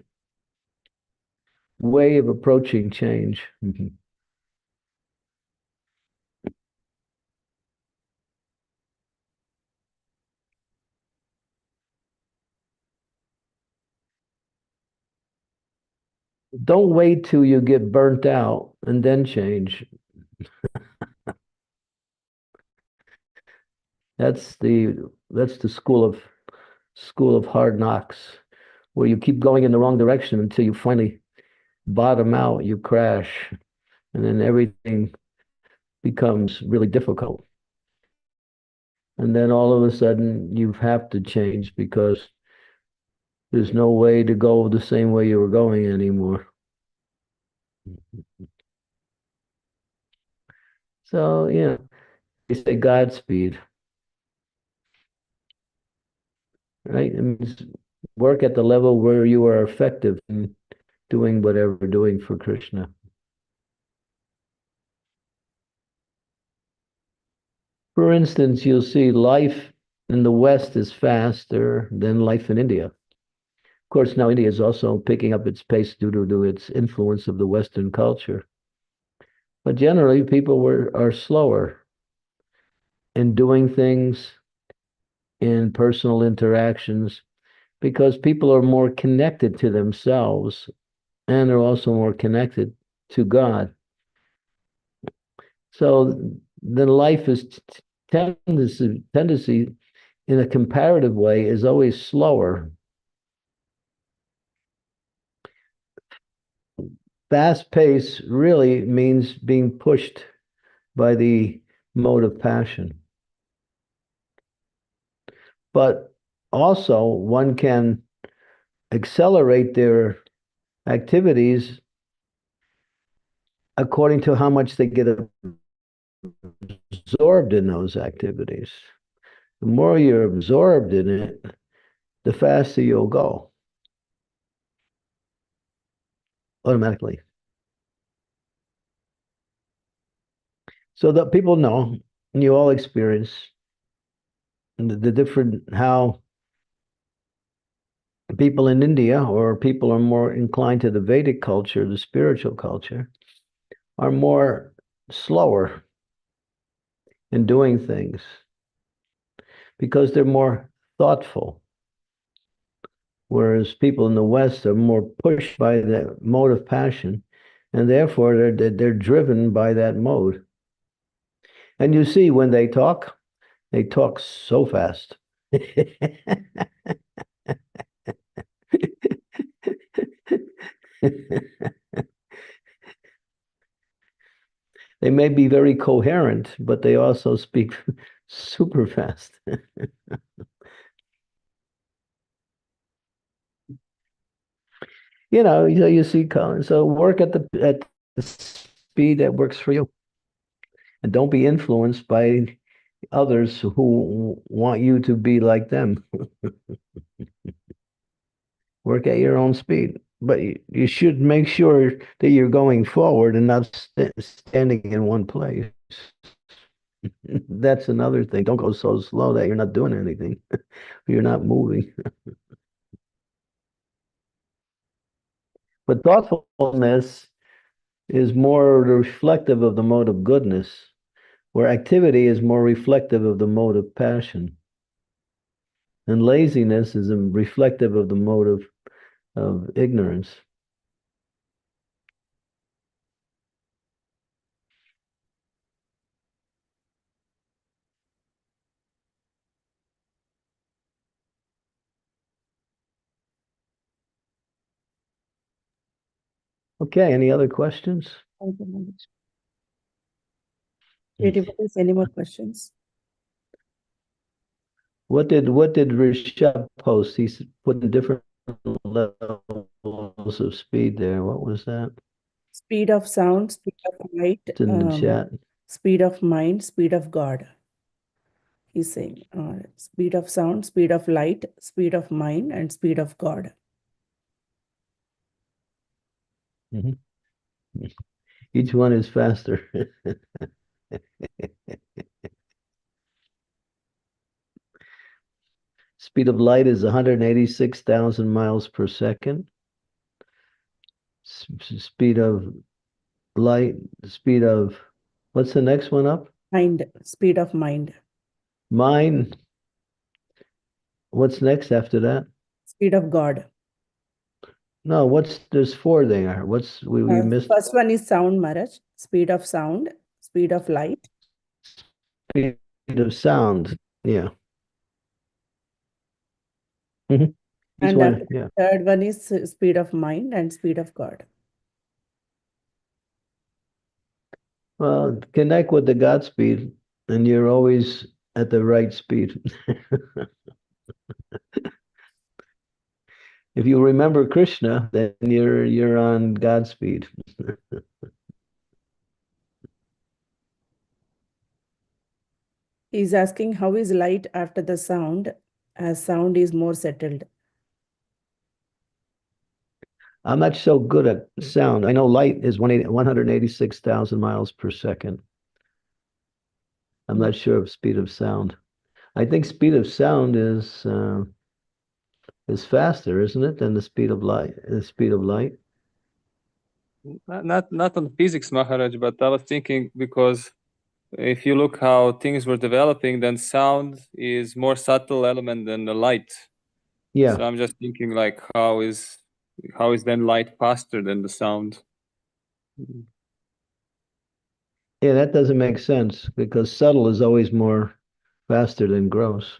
way of approaching change. Don't wait till you get burnt out and then change. That's the school of hard knocks, where you keep going in the wrong direction until you finally bottom out, you crash, and then everything becomes really difficult. And then all of a sudden you have to change because there's no way to go the same way you were going anymore. So, they say Godspeed, right? It means work at the level where you are effective in doing whatever you're doing for Krishna. For instance, you'll see life in the West is faster than life in India. Of course, now India is also picking up its pace due to its influence of the Western culture. But generally, people are slower in doing things, in personal interactions, because people are more connected to themselves, and they're also more connected to God. So then life is tendency in a comparative way is always slower. Fast pace really means being pushed by the mode of passion. But also one can accelerate their activities according to how much they get absorbed in those activities. The more you're absorbed in it, the faster you'll go. Automatically. So that people know, and you all experience the different, how people in India, or people are more inclined to the Vedic culture, the spiritual culture, are more slower in doing things because they're more thoughtful. Whereas people in the West are more pushed by the mode of passion, and therefore they're driven by that mode. And you see when they talk so fast. They may be very coherent, but they also speak super fast. You see, Colin. So work at the speed that works for you, and don't be influenced by others who want you to be like them. Work at your own speed, but you should make sure that you're going forward and not standing in one place. That's another thing. Don't go so slow that you're not doing anything. You're not moving. But thoughtfulness is more reflective of the mode of goodness, where activity is more reflective of the mode of passion. And laziness is reflective of the mode of ignorance. Okay, any other questions? Thank you, Maharaj. Devotees, any more questions? What did Rishabh post? He's putting different levels of speed there. What was that? Speed of sound, speed of light, It's in the chat. speed of mind, speed of God. He's saying speed of sound, speed of light, speed of mind, and speed of God. Mhm. Each one is faster. Speed of light is 186,000 miles per second. Speed of light, speed of, what's the next one up? Mind, speed of mind. Mind. What's next after that? Speed of God. No, there's four there. We missed? First one is sound, Maharaj. Speed of sound, speed of light. Speed of sound. Yeah. Mm-hmm. And one, yeah. third one is speed of mind and speed of God. Well, connect with the God speed, and you're always at the right speed. If you remember Krishna, then you're on God's speed. He's asking how is light after the sound, as sound is more settled. I'm not so good at sound. I know light is 186,000 miles per second. I'm not sure of speed of sound. I think speed of sound is faster, isn't it, than the speed of light? The speed of light. Not on physics, Maharaj, but I was thinking because if you look how things were developing, then sound is more subtle element than the light. Yeah. So I'm just thinking like how is then light faster than the sound? Yeah, that doesn't make sense because subtle is always more faster than gross.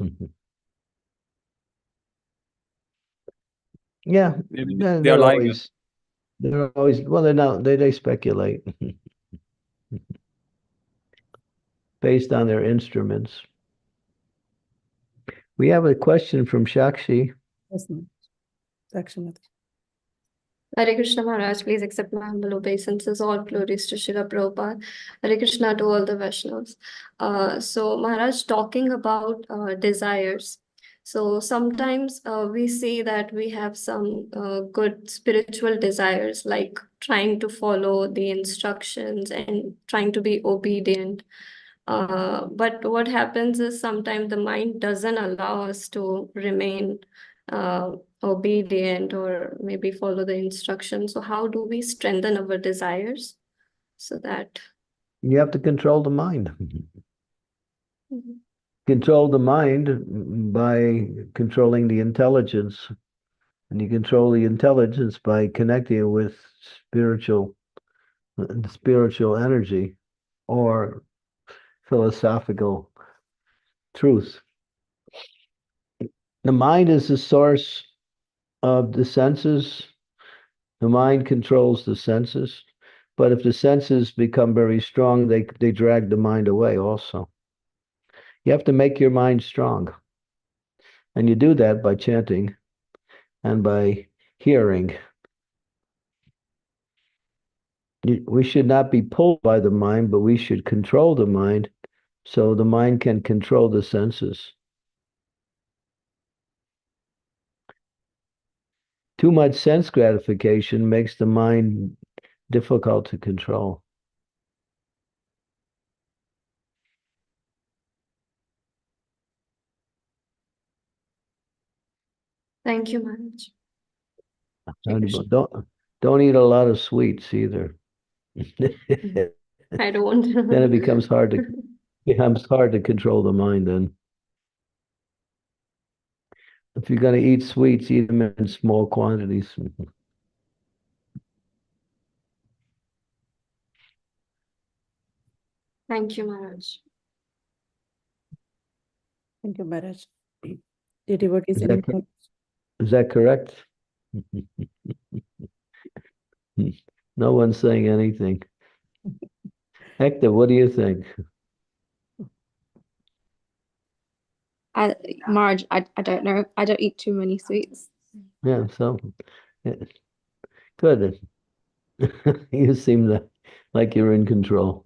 Yeah, They're lying. They're always, well, they're not, they speculate based on their instruments. We have a question from Shakshi. Yes, Sakshi. Hare Krishna Maharaj, please accept my humble obeisances. All glories to Srila Prabhupada. Hare Krishna to all the Vaishnavas. So Maharaj, talking about desires. So sometimes we see that we have some good spiritual desires, like trying to follow the instructions and trying to be obedient. But what happens is sometimes the mind doesn't allow us to remain obedient or maybe follow the instructions. So how do we strengthen our desires so that You have to control the mind. Mhm. Control the mind by controlling the intelligence. And you control the intelligence by connecting with spiritual energy or philosophical truth. The mind is the source of the senses, The mind controls the senses, but if the senses become very strong, they drag the mind away also. You have to make your mind strong. And you do that by chanting and by hearing. We should not be pulled by the mind, but we should control the mind so the mind can control the senses. Too much sense gratification makes the mind difficult to control. Thank you, Maharaj. And don't eat a lot of sweets either. I don't. Then it becomes hard to control the mind then. If you're going to eat sweets, eat them in small quantities. Thank you, Maharaj. Thank you, Maharaj. The devotees, Is that correct? No one's saying anything. Hector, what do you think? Marge, I don't know. I don't eat too many sweets. Yeah, so good. You seem like you're in control.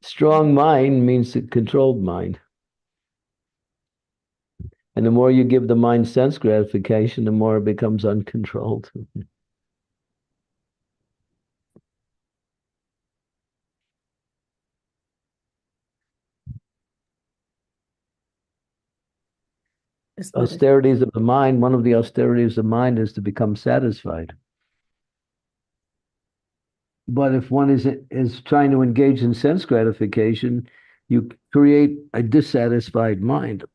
Strong mind means a controlled mind. And the more you give the mind sense gratification, the more it becomes uncontrolled. Austerities of the mind, one of the austerities of mind is to become satisfied. But if one is trying to engage in sense gratification, you create a dissatisfied mind,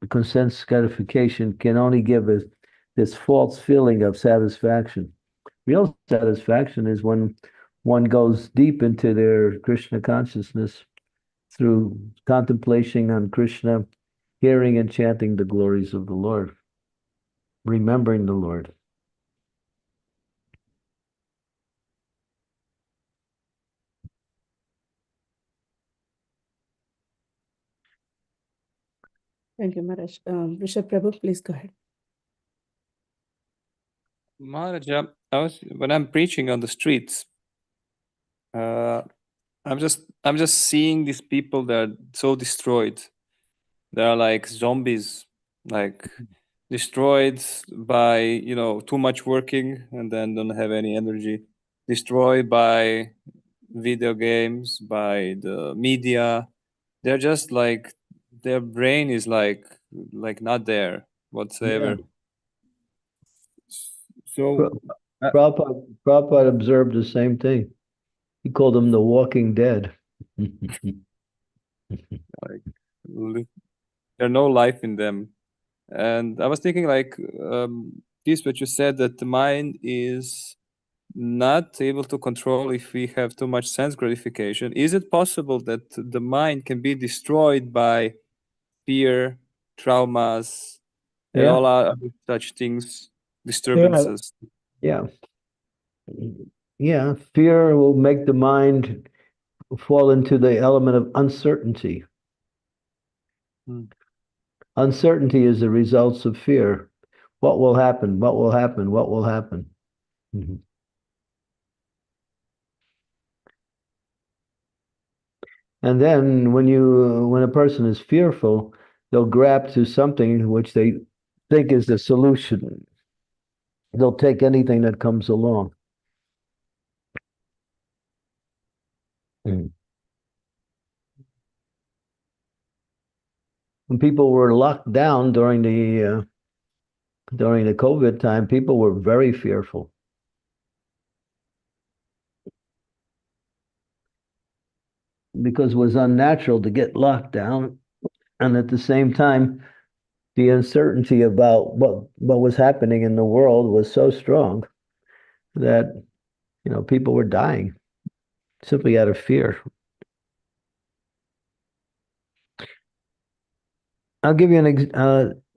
because sense gratification can only give us this false feeling of satisfaction. Real satisfaction is when one goes deep into their Krishna consciousness through contemplation on Krishna, hearing and chanting the glories of the Lord, remembering the Lord. Thank you, Maharaj. Rishabh Prabhu, please go ahead. Maharaj, when I'm preaching on the streets, I'm just seeing these people that are so destroyed. They are like zombies, like destroyed by too much working and then don't have any energy. Destroyed by video games, by the media. They're just like their brain is like not there whatsoever. Yeah. So Prabhupada observed the same thing. He called them the walking dead. like there's no life in them. And I was thinking this what you said, that the mind is not able to control if we have too much sense gratification. Is it possible that the mind can be destroyed by fear, traumas, and all other such things, disturbances? Yeah. Yeah, fear will make the mind fall into the element of uncertainty. Uncertainty is the results of fear. What will happen? What will happen? What will happen? And then when a person is fearful, they'll grab to something which they think is the solution. They'll take anything that comes along. When people were locked down during the COVID time, people were very fearful. Because it was unnatural to get locked down. And at the same time, the uncertainty about what was happening in the world was so strong that, people were dying simply out of fear. I'll give you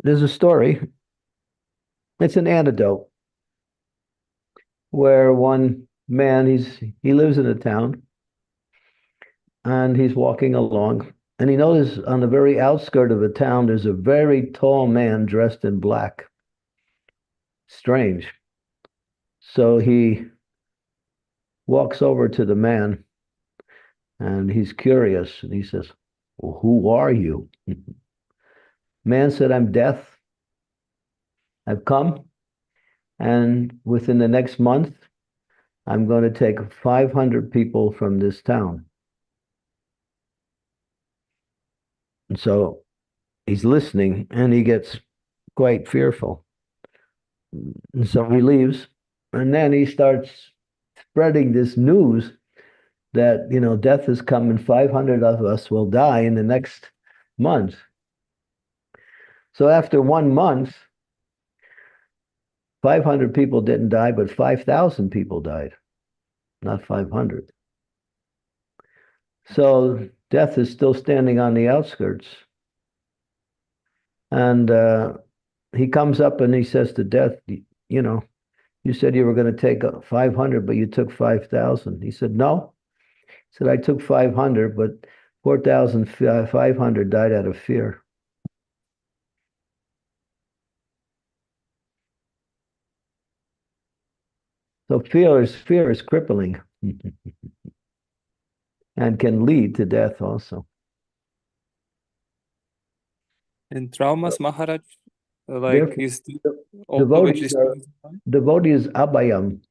there's a story. It's an anecdote where one man, he lives in a town, and he's walking along, and he notices on the very outskirt of the town, there's a very tall man dressed in black. Strange. So he walks over to the man, and he's curious, and he says, well, who are you? Man said, I'm Death. I've come, and within the next month, I'm going to take 500 people from this town. And so he's listening, and he gets quite fearful. And so he leaves, and then he starts spreading this news that, death has come and 500 of us will die in the next month. So after 1 month, 500 people didn't die, but 5,000 people died, not 500. So death is still standing on the outskirts. And he comes up and he says to Death, you said you were going to take 500, but you took 5,000. He said, no. He said, I took 500, but 4,500 died out of fear. So fear is crippling and can lead to death also. In traumas, Maharaj, Therefore, is always devotee is abhayam.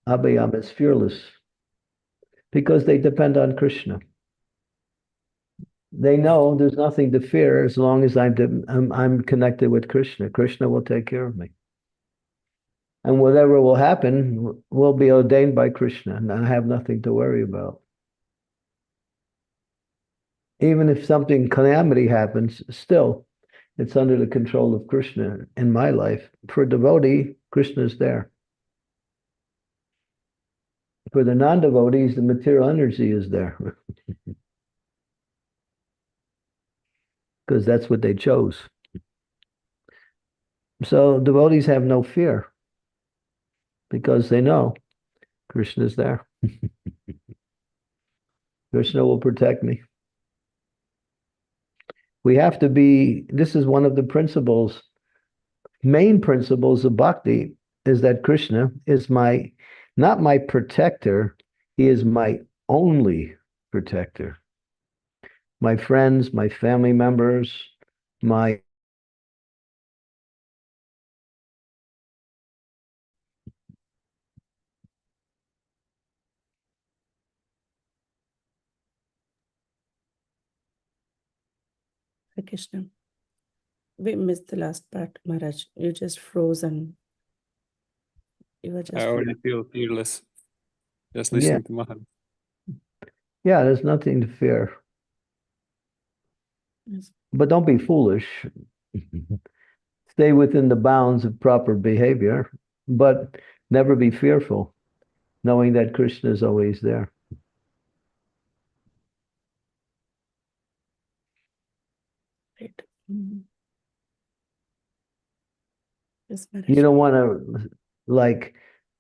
Abhayam is fearless because they depend on Krishna. They know there's nothing to fear as long as I'm connected with Krishna. Krishna will take care of me. And whatever will happen will be ordained by Krishna, and I have nothing to worry about. Even if something calamity happens, still, it's under the control of Krishna in my life. For devotee, Krishna is there. For the non-devotees, the material energy is there. Because that's what they chose. So devotees have no fear because they know Krishna is there. Krishna will protect me. We have to be, this is one of the principles, main principles of bhakti, is that Krishna is not my protector, he is my only protector. My friends, my family members, my Hare Krishna. We missed the last part, Maharaj. You just froze and you were just. I already feel fearless just listening to Maharaj. Yeah, there's nothing to fear. Yes. But don't be foolish. Stay within the bounds of proper behavior, but never be fearful, knowing that Krishna is always there. Right. Yes, Maharaj. You don't want to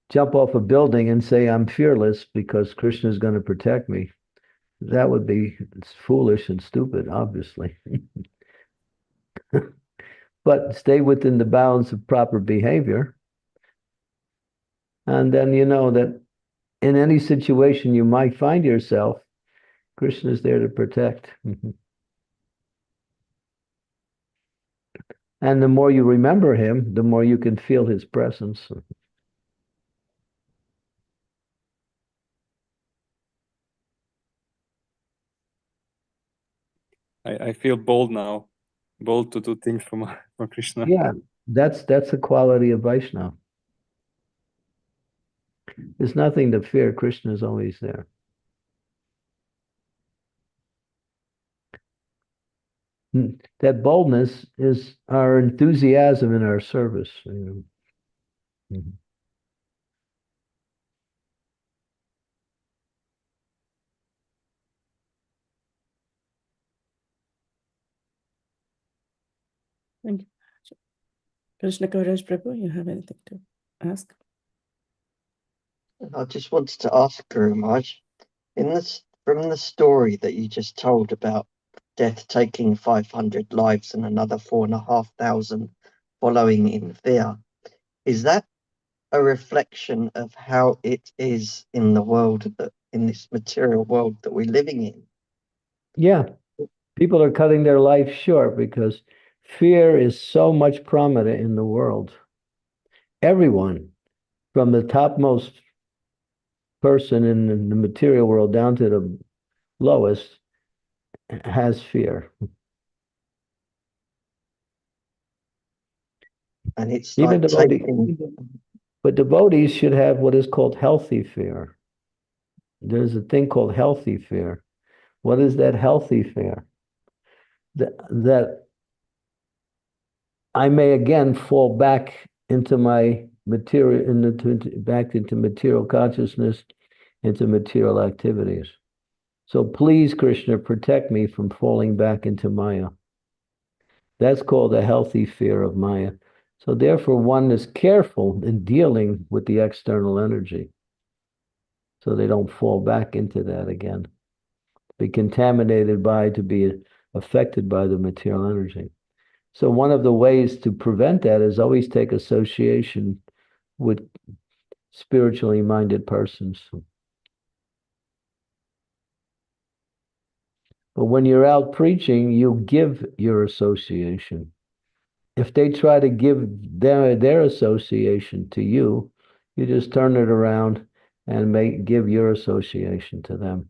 jump off a building and say, I'm fearless because Krishna is going to protect me. That would be foolish and stupid, obviously. But stay within the bounds of proper behavior. And then you know that in any situation you might find yourself, Krishna is there to protect. And the more you remember him, the more you can feel his presence. I feel bold now, bold to do things for Krishna. Yeah, that's a quality of Vaishnava. There's nothing to fear. Krishna is always there. That boldness is our enthusiasm in our service. Thank you. Krishna Kaviraj Prabhu, you have anything to ask? I just wanted to ask Guru Maharaj, from the story that you just told about death taking 500 lives and another 4,500 following in fear, is that a reflection of how it is in the world in this material world that we're living in? Yeah, people are cutting their life short because fear is so much prominent in the world. Everyone, from the topmost person in the material world down to the lowest, has fear. And it's Even like but devotees should have what is called healthy fear. There's a thing called healthy fear. What is that healthy fear? That I may again fall back into my material, back into material consciousness, into material activities. So please, Krishna, protect me from falling back into Maya. That's called a healthy fear of Maya. So therefore, one is careful in dealing with the external energy, so they don't fall back into that again, be contaminated to be affected by the material energy. So one of the ways to prevent that is always take association with spiritually minded persons. But when you're out preaching, you give your association. If they try to give their association to you, you just turn it around and give your association to them.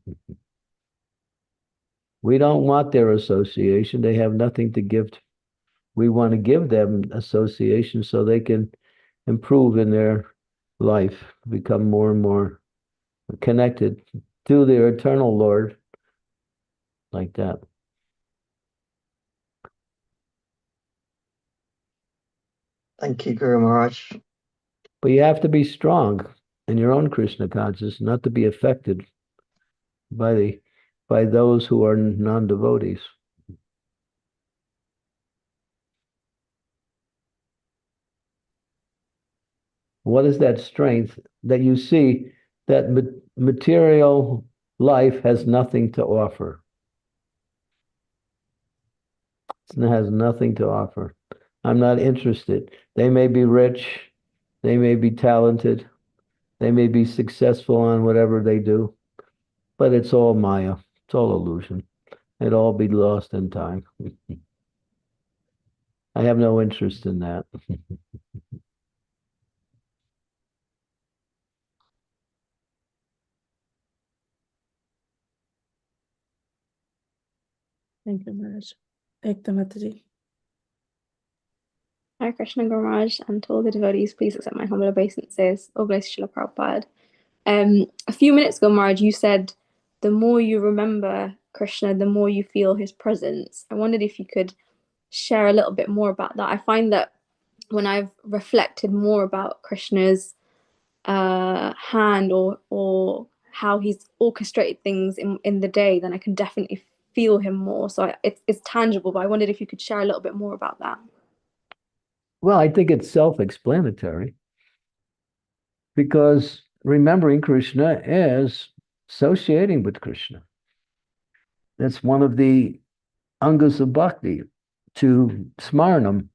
We don't want their association. They have nothing to give. We want to give them association so they can improve in their life, become more and more connected to their eternal Lord, like that. Thank you, Guru Maharaj. But you have to be strong in your own Krishna consciousness, not to be affected by those who are non-devotees. What is that strength that you see that material life has nothing to offer? It has nothing to offer. I'm not interested. They may be rich, they may be talented, they may be successful on whatever they do, but it's all Maya. It's all illusion. It'll all be lost in time. I have no interest in that. Thank you, Maharaj. Ekta Mataji. Hare Krishna Guru Maharaj, and to all the devotees, please accept my humble obeisances. All glories to Srila Prabhupada. A few minutes ago, Maharaj, you said the more you remember Krishna, the more you feel his presence. I wondered if you could share a little bit more about that. I find that when I've reflected more about Krishna's hand or how he's orchestrated things in the day, then I can definitely feel him more. So it's tangible, but I wondered if you could share a little bit more about that. Well, I think it's self-explanatory, because remembering Krishna is associating with Krishna. That's one of the angas of bhakti. To smaranam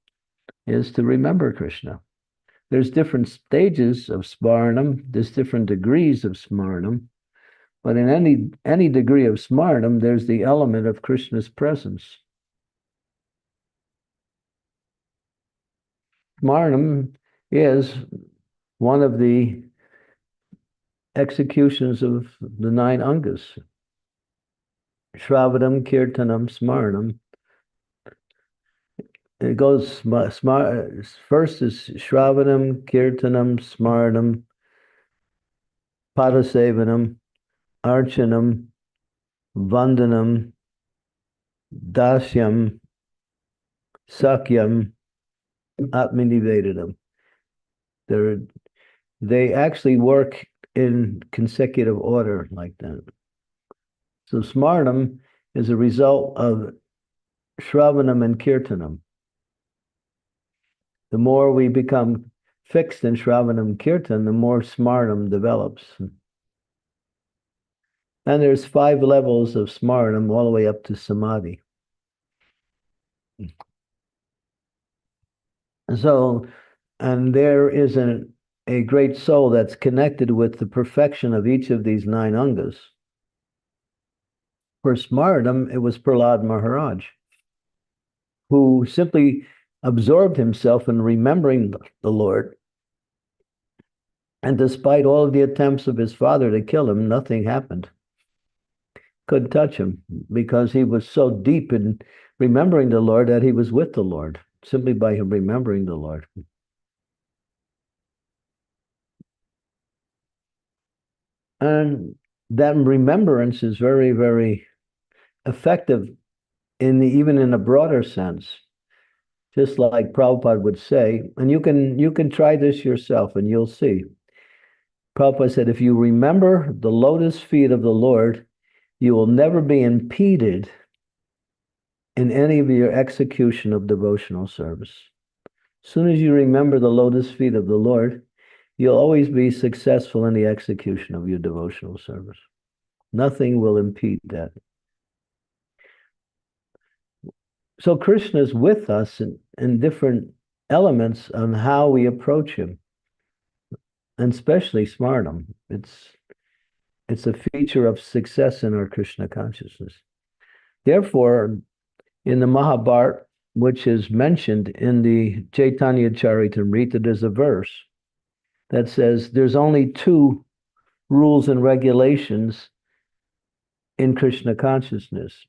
is to remember Krishna. There's different stages of smaranam, there's different degrees of smaranam, but in any degree of smaranam, there's the element of Krishna's presence. Smaranam is one of the executions of the 9 angas. Shravanam, Kirtanam, Smaranam. It goes, first is Shravanam, Kirtanam, Smaranam, Padasevanam, Archanam, Vandanam, Dasyam, Sakyam, Atmanivedanam. They actually work in consecutive order like that. So Smaranam is a result of Shravanam and Kirtanam. The more we become fixed in Shravanam Kirtan, the more Smartam develops. And there's 5 levels of Smartam all the way up to Samadhi. So, and there is a great soul that's connected with the perfection of each of these 9 angas. For Smartam, it was Prahlad Maharaj, who simply absorbed himself in remembering the Lord. And despite all of the attempts of his father to kill him, nothing happened. Couldn't touch him because he was so deep in remembering the Lord that he was with the Lord, simply by him remembering the Lord. And that remembrance is very, very effective even in a broader sense. Just like Prabhupada would say, and you can try this yourself and you'll see. Prabhupada said, if you remember the lotus feet of the Lord, you will never be impeded in any of your execution of devotional service. As soon as you remember the lotus feet of the Lord, you'll always be successful in the execution of your devotional service. Nothing will impede that. So Krishna is with us in different elements on how we approach him, and especially Smartam. It's a feature of success in our Krishna consciousness. Therefore, in the Mahabharata, which is mentioned in the Chaitanya Charitamrita, there's a verse that says there's only 2 rules and regulations in Krishna consciousness.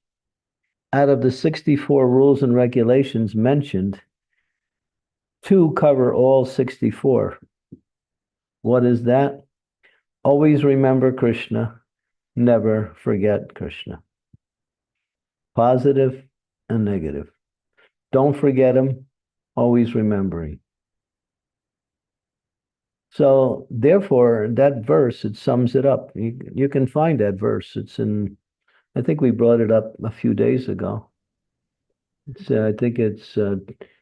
Out of the 64 rules and regulations mentioned, 2 cover all 64. What is that? Always remember Krishna, never forget Krishna. Positive and negative. Don't forget him, always remembering. So therefore, that verse, it sums it up. You can find that verse. It's in, I think we brought it up a few days ago. I think it's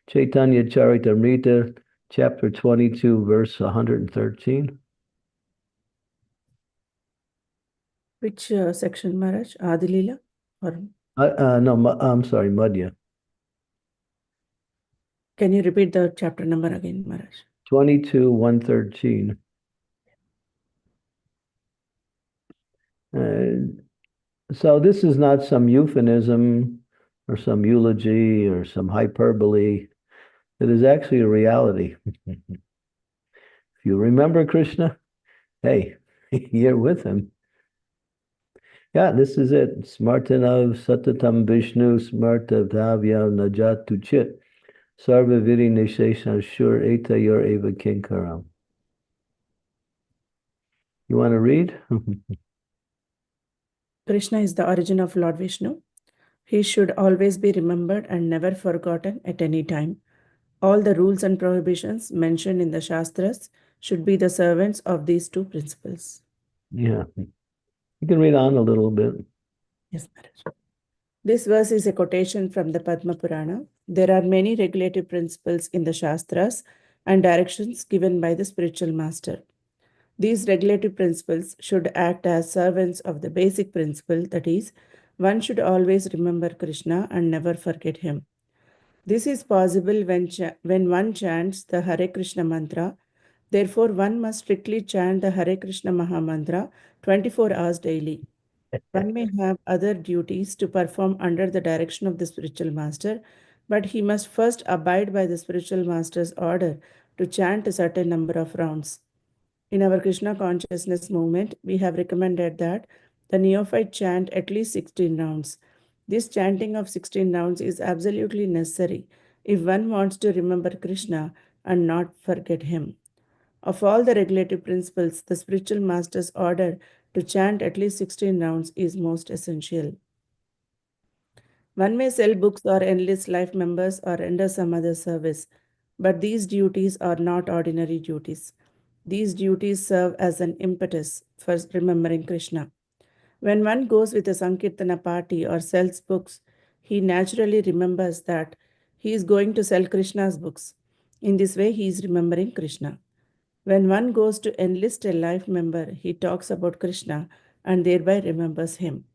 Chaitanya Charitamrita, chapter 22, verse 113. Which section, Maharaj? Adilila? Or No, I'm sorry, Madhya. can you repeat the chapter number again, Maharaj? 22, 113. So this is not some euphemism or some eulogy or some hyperbole. It is actually a reality. If you remember Krishna, hey, you're with him. Yeah, this is it. Smartanav Satatam Vishnu Smarta Bhavya Najatu Chit Sarva Viri Nisheshan Shur Eta Yor Eva Kinkaram. You want to read? Krishna is the origin of Lord Vishnu. He should always be remembered and never forgotten at any time. All the rules and prohibitions mentioned in the Shastras should be the servants of these 2 principles. Yeah. You can read on a little bit. Yes, Maharaj. This verse is a quotation from the Padma Purana. There are many regulative principles in the Shastras and directions given by the spiritual master. These regulative principles should act as servants of the basic principle, that is, one should always remember Krishna and never forget him. This is possible when one chants the Hare Krishna mantra. Therefore, one must strictly chant the Hare Krishna Maha Mantra 24 hours daily. One may have other duties to perform under the direction of the spiritual master, but he must first abide by the spiritual master's order to chant a certain number of rounds. In our Krishna consciousness movement, we have recommended that the neophyte chant at least 16 rounds. This chanting of 16 rounds is absolutely necessary if one wants to remember Krishna and not forget him. Of all the regulative principles, the spiritual master's order to chant at least 16 rounds is most essential. One may sell books or enlist life members or render some other service, but these duties are not ordinary duties. These duties serve as an impetus for remembering Krishna. When one goes with a Sankirtana party or sells books, he naturally remembers that he is going to sell Krishna's books. In this way, he is remembering Krishna. When one goes to enlist a life member, he talks about Krishna and thereby remembers him.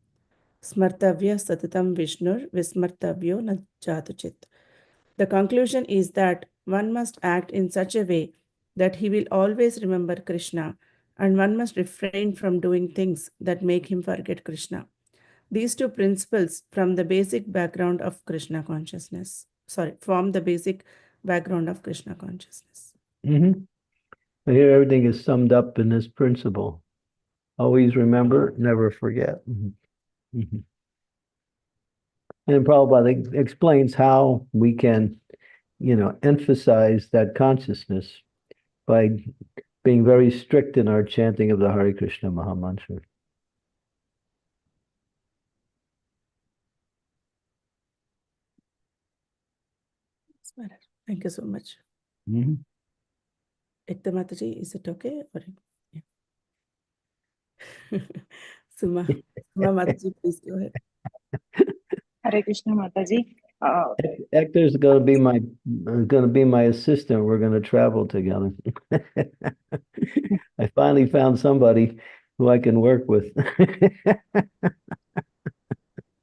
Smartavya satatam Vishnur vismartavyo na jatuchit. The conclusion is that one must act in such a way that he will always remember Krishna, and one must refrain from doing things that make him forget Krishna. These two principles form the basic background of Krishna consciousness. Mm-hmm. Here, everything is summed up in this principle. Always remember, never forget. Mm-hmm. Mm-hmm. And Prabhupada explains how we can, emphasize that consciousness by being very strict in our chanting of the Hare Krishna Maha Mantra. Thank you so much. Mm-hmm. Ekta Mataji, is it okay? Or... Yeah. Suma Mataji, please go ahead. Hare Krishna Mataji. Hector's going to be my assistant. We're going to travel together. I finally found somebody who I can work with.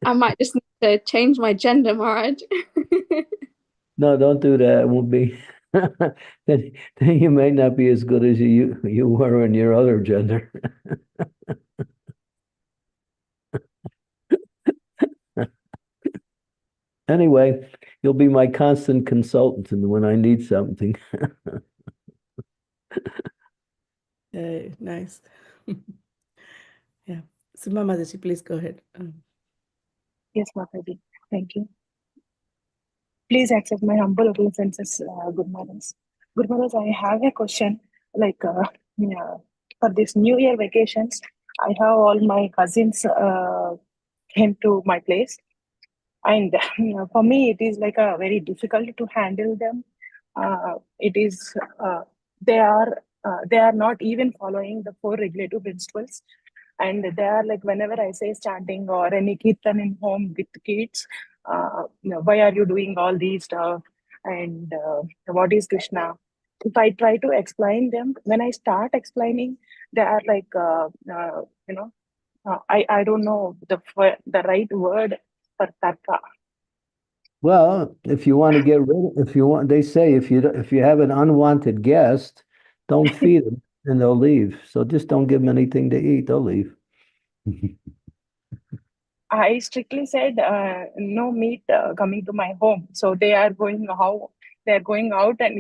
I might just need to change my gender, Maharaj. No, don't do that. It won't be. then you may not be as good as you were in your other gender. Anyway, you'll be my constant consultant when I need something. Nice. Yeah. Suma Mataji, please go ahead. Yes, Mataji. Thank you. Please accept my humble obeisances, Good Maharaj. Good Maharaj, I have a question. Like, for this New Year vacations, I have all my cousins came to my place. And for me, it is like a very difficult to handle them. It is they are not even following the 4 regulative principles, and they are like, whenever I say chanting or any kirtan in home with kids, why are you doing all these stuff, and what is Krishna? If I try to explain them, when I start explaining, they are like, I don't know the right word for tarka. Well, if you want to get rid, they say if you have an unwanted guest, don't feed them and they'll leave. So just don't give them anything to eat; they'll leave. I strictly said no meat coming to my home. So they are going out and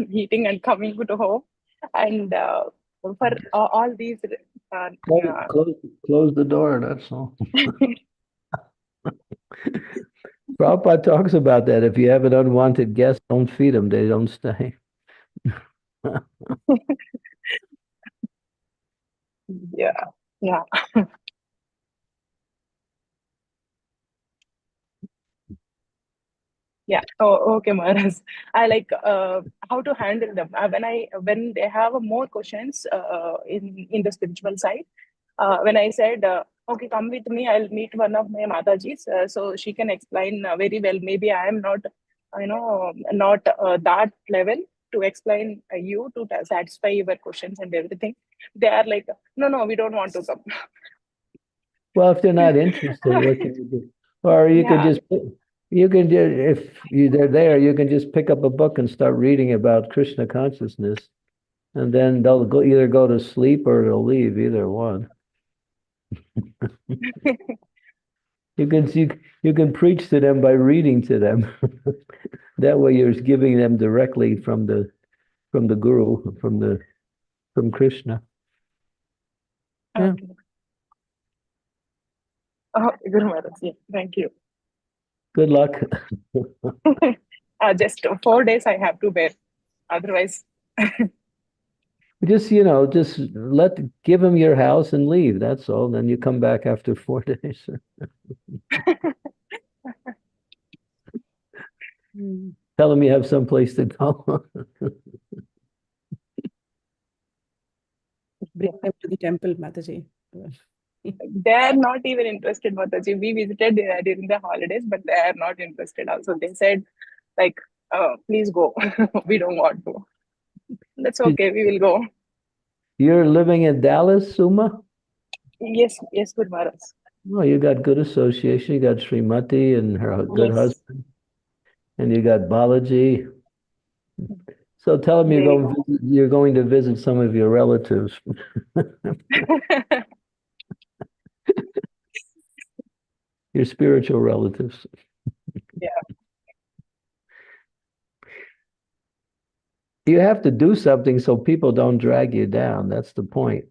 eating and coming to home. And for all these, close the door. That's all. Prabhupada talks about that. If you have an unwanted guest, don't feed them; they don't stay. Yeah. Yeah. Oh, okay, Maharaj. I like how to handle them when they have more questions in the spiritual side. When I said, okay, come with me, I'll meet one of my Matajis, so she can explain very well. Maybe I am not, not that level to explain you to satisfy your questions and everything. They are like, no, we don't want to come. Well, if they're not interested, what can you do? Or you could just, if they're there, you can just pick up a book and start reading about Krishna consciousness, and then they'll either go to sleep or they'll leave, either one. You can preach to them by reading to them. That way, you're giving them directly from the Guru, from Krishna. Okay. Yeah. Oh, Guru Maharaj, yeah, thank you. Good luck. Just 4 days I have to bear. Otherwise, just give them your house and leave. That's all. Then you come back after 4 days. Tell them you have someplace to go. Bring them to the temple, Mataji. They are not even interested, Mataji. We visited during the holidays, but they are not interested also. They said, like, Please go. We don't want to. That's okay. We will go. You're living in Dallas, Suma? Yes, yes, Guru Maharaj. Well, you got good association. You got Srimati and her good Yes. husband, and you got Balaji. So tell him you're going to visit some of your relatives. Your spiritual relatives. Yeah. You have to do something so people don't drag you down. That's the point.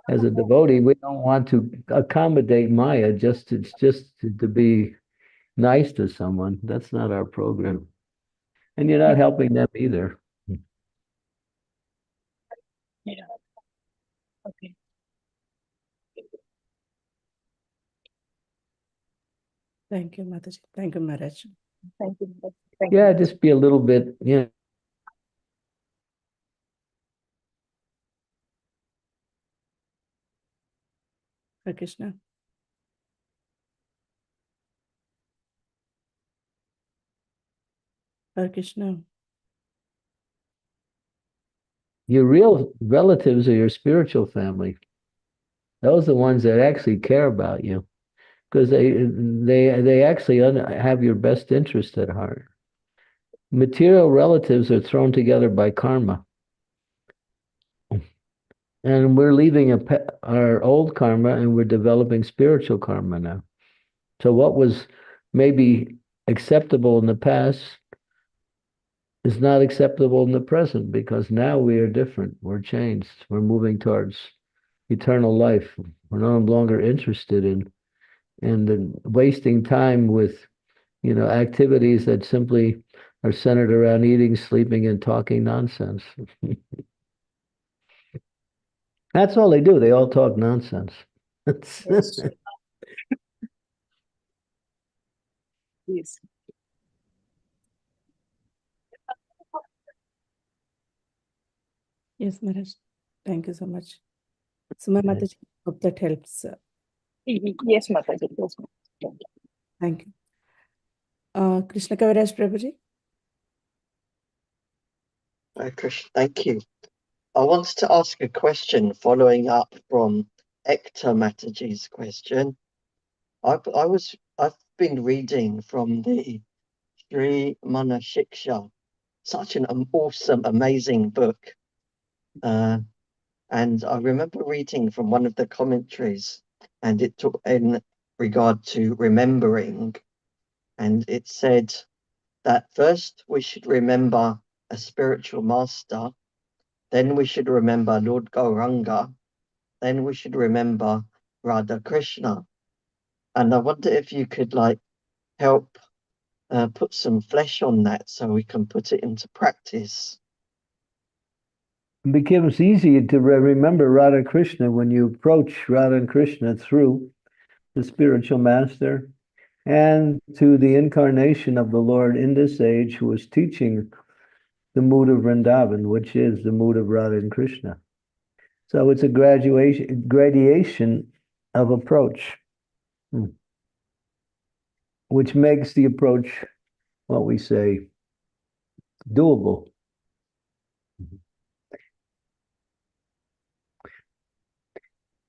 As a devotee, we don't want to accommodate Maya just to be nice to someone. That's not our program. And you're not helping them either. Yeah. Okay. Thank you, Mataji. Thank you, Maharaj. Thank you. Thank Yeah, you. just be a little bit, Hare Krishna. Hare Krishna. Your real relatives are your spiritual family. Those are the ones that actually care about you, because they actually have your best interest at heart. Material relatives are thrown together by karma. And we're leaving our old karma and we're developing spiritual karma now. So what was maybe acceptable in the past is not acceptable in the present, because now we are different. We're changed. We're moving towards eternal life. We're no longer interested in wasting time with activities that simply are centered around eating, sleeping, and talking nonsense. That's all they do. They all talk nonsense. Yes. Yes. Yes, Maharaj. Thank you so much. Suma Mataji, hope that helps. Yes, Mataji. Yes, Mataji. Thank you. Krishna Kaviraj Prabhuji. Krishna, thank you. I wanted to ask a question following up from Ekta Mataji's question. I've been reading from the Sri Mana Shiksha, such an awesome, amazing book. And I remember reading from one of the commentaries, and it took in regard to remembering, and it said that first we should remember a spiritual master, then we should remember Lord Gauranga, then we should remember Radha Krishna. And I wonder if you could help put some flesh on that so we can put it into practice. It becomes easy to remember Radha Krishna when you approach Radha and Krishna through the spiritual master and to the incarnation of the Lord in this age, who is teaching the mood of Vrindavan, which is the mood of Radha and Krishna. So it's a gradation of approach, which makes the approach, what we say, doable.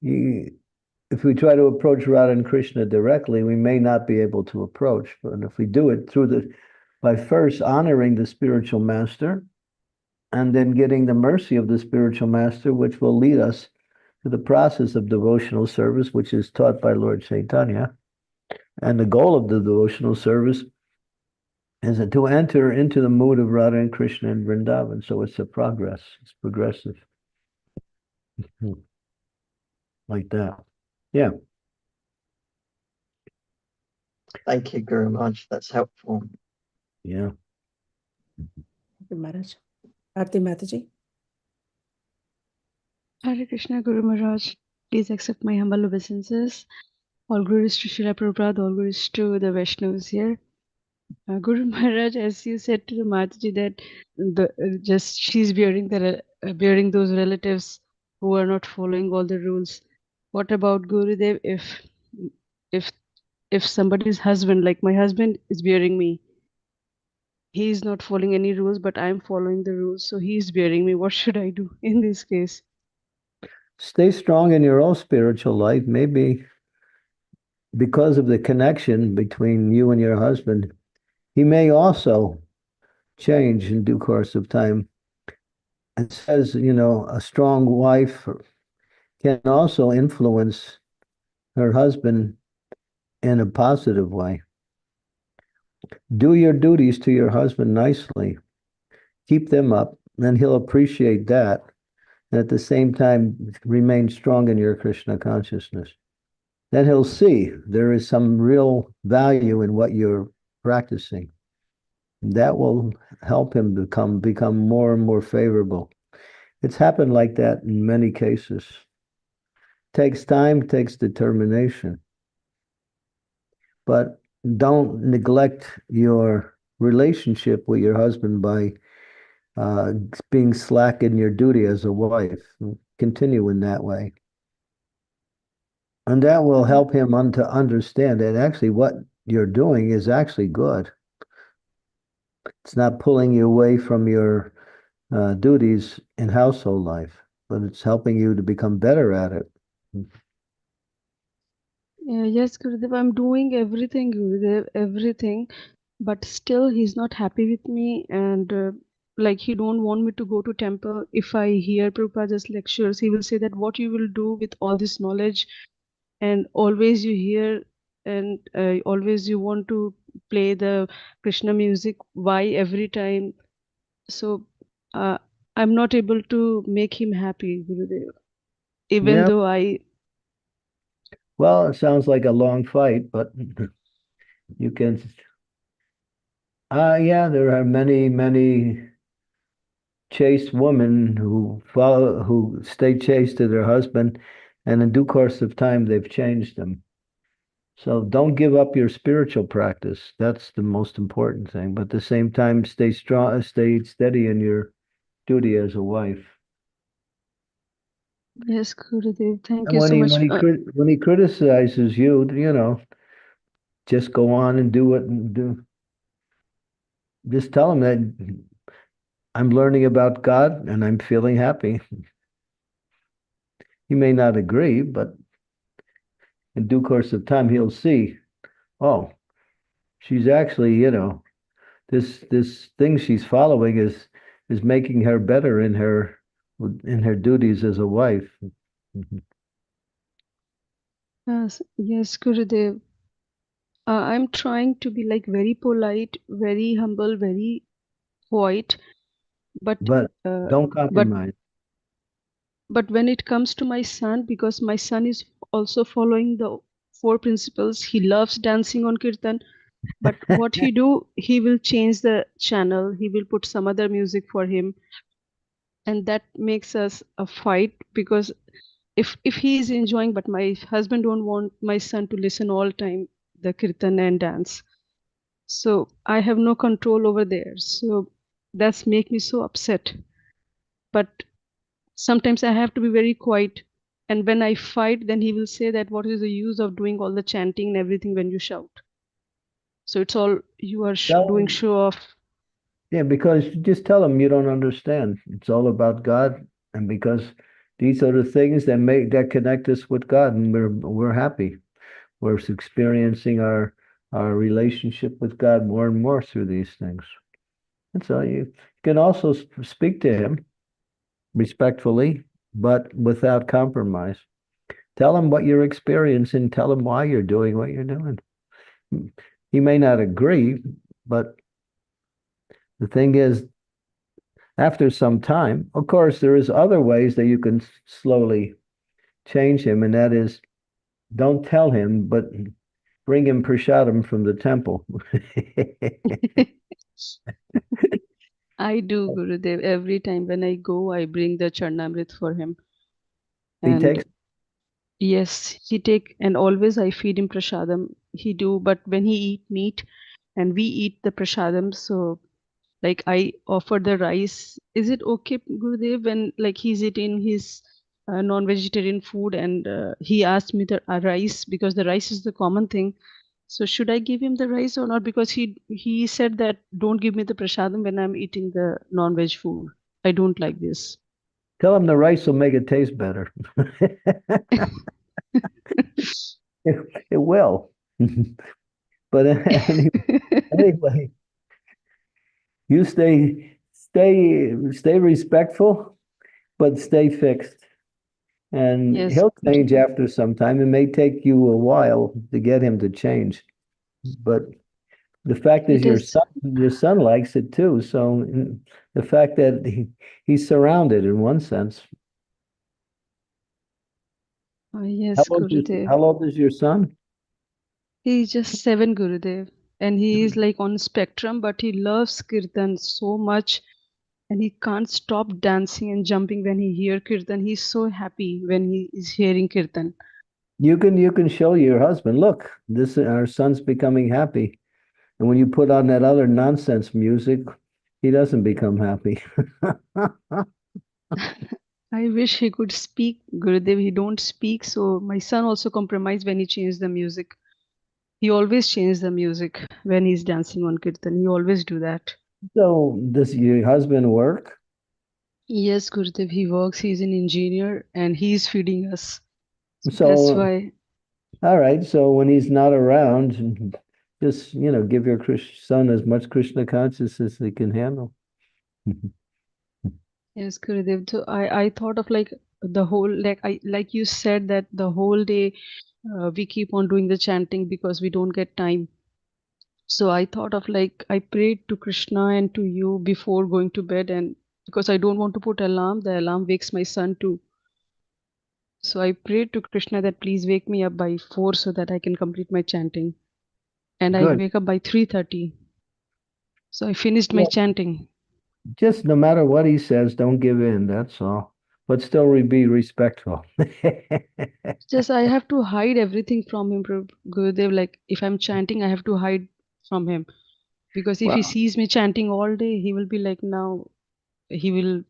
If we try to approach Radha and Krishna directly, we may not be able to approach. But if we do it by first honoring the spiritual master, and then getting the mercy of the spiritual master, which will lead us to the process of devotional service, which is taught by Lord Chaitanya. And the goal of the devotional service is to enter into the mood of Radha and Krishna in Vrindavan. So it's a progress. It's progressive. Like that. Yeah. Thank you, Guru Maharaj. That's helpful. Yeah. Thank you, Maharaj. Aarti Mataji. Hare Krishna, Guru Maharaj. Please accept my humble obeisances. All glories to Srila Prabhupada, all glories to the Vaishnavas here. Guru Maharaj, as you said to the Mataji that she's bearing bearing those relatives who are not following all the rules. What about Gurudev if somebody's husband, like my husband, is bearing me? he's not following any rules, but I'm following the rules. So he's bearing me. What should I do in this case? Stay strong in your own spiritual life. Maybe because of the connection between you and your husband, he may also change in due course of time. It says, a strong wife can also influence her husband in a positive way. Do your duties to your husband nicely. Keep them up, and he'll appreciate that. And at the same time, remain strong in your Krishna consciousness. Then he'll see there is some real value in what you're practicing. That will help him become more and more favorable. It's happened like that in many cases. Takes time, takes determination. But don't neglect your relationship with your husband by being slack in your duty as a wife. Continue in that way. And that will help him to understand that actually what you're doing is actually good. It's not pulling you away from your duties in household life, but it's helping you to become better at it. Yes, Gurudev, I'm doing everything, Gurudev, everything, but still he's not happy with me, and like he don't want me to go to temple. If I hear Prabhupada's lectures, he will say that what you will do with all this knowledge, and always you hear, and always you want to play the Krishna music. Why every time? So I'm not able to make him happy, Gurudev, even Yeah. though I. Well, it sounds like a long fight, but you can. Yeah, there are many chaste women who stay chaste to their husband, and in due course of time, they've changed them. So don't give up your spiritual practice. That's the most important thing. But at the same time, stay strong, stay steady in your duty as a wife. Yes, Gurudev, thank And you so much. when he criticizes you, just go on and do it and do. Just tell him that I'm learning about God and I'm feeling happy. He may not agree, but in due course of time, he'll see, oh, she's actually, this thing she's following is making her better in her duties as a wife. Yes, Gurudev. I'm trying to be like very polite, very humble, very quiet, but Don't compromise. But when it comes to my son, because my son is also following the four principles, he loves dancing on kirtan. But what he do, he will change the channel. He will put some other music for him, and that makes us a fight because if he is enjoying, but my husband don't want my son to listen all time the kirtan and dance. So I have no control over there. So that's make me so upset. But sometimes I have to be very quiet. And when I fight, then he will say that what is the use of doing all the chanting and everything when you shout? So it's all you are doing show off. Yeah, because just tell him you don't understand. It's all about God, and because these are the things that connect us with God, and we're happy. We're experiencing our relationship with God more and more through these things. And so you can also speak to him respectfully, but without compromise. Tell him what you're experiencing. Tell him why you're doing what you're doing. He may not agree, but the thing is, after some time, of course, there is other ways that you can slowly change him, and that is, don't tell him, but bring him prasadam from the temple. I do, Gurudev. Every time when I go, I bring the Charnamrit for him. He And takes. yes, he take, and always I feed him prasadam. He do, but when he eat meat and we eat the prasadam, so like I offer the rice. Is it okay, Gurudev, when like he's eating his non-vegetarian food and he asked me the rice, because the rice is the common thing. So should I give him the rice or not? Because he said that don't give me the prasadam when I'm eating the non-veg food. I don't like this. Tell him the rice will make it taste better. It will. But anyway, you stay respectful, but stay fixed. And Yes. he'll change after some time. It may take you a while to get him to change. But the fact is It is. your son likes it too. So the fact that he's surrounded in one sense. Yes, Gurudev. How old is your son? He's just 7, Gurudev. And he is like on spectrum, but he loves Kirtan so much. And he can't stop dancing and jumping when he hear Kirtan. He's so happy when he is hearing Kirtan. You can show your husband, look, our son's becoming happy. And when you put on that other nonsense music, he doesn't become happy. I wish he could speak, Gurudev. He don't speak, so my son also compromised when he changed the music. He always changes the music when he's dancing on Kirtan. He always do that. So does your husband work? Yes, Gurudev, he works. He's an engineer and he's feeding us. So That's why. All right. So when he's not around, just give your son as much Krishna consciousness as he can handle. Yes, Gurudev. So I thought of like the whole like you said that the whole day we keep on doing the chanting because we don't get time. So I thought of like I prayed to Krishna and to you before going to bed, and because I don't want to put alarm, the alarm wakes my son too. So I prayed to Krishna that please wake me up by 4 so that I can complete my chanting. And I Good. wake up by 3:30. So I finished my Yeah. chanting. Just no matter what he says, don't give in. That's all. But still be respectful. Just I have to hide everything from him, Gurudev. Like if I'm chanting, I have to hide from him. Because if he Well, sees me chanting all day, he will be like, now he will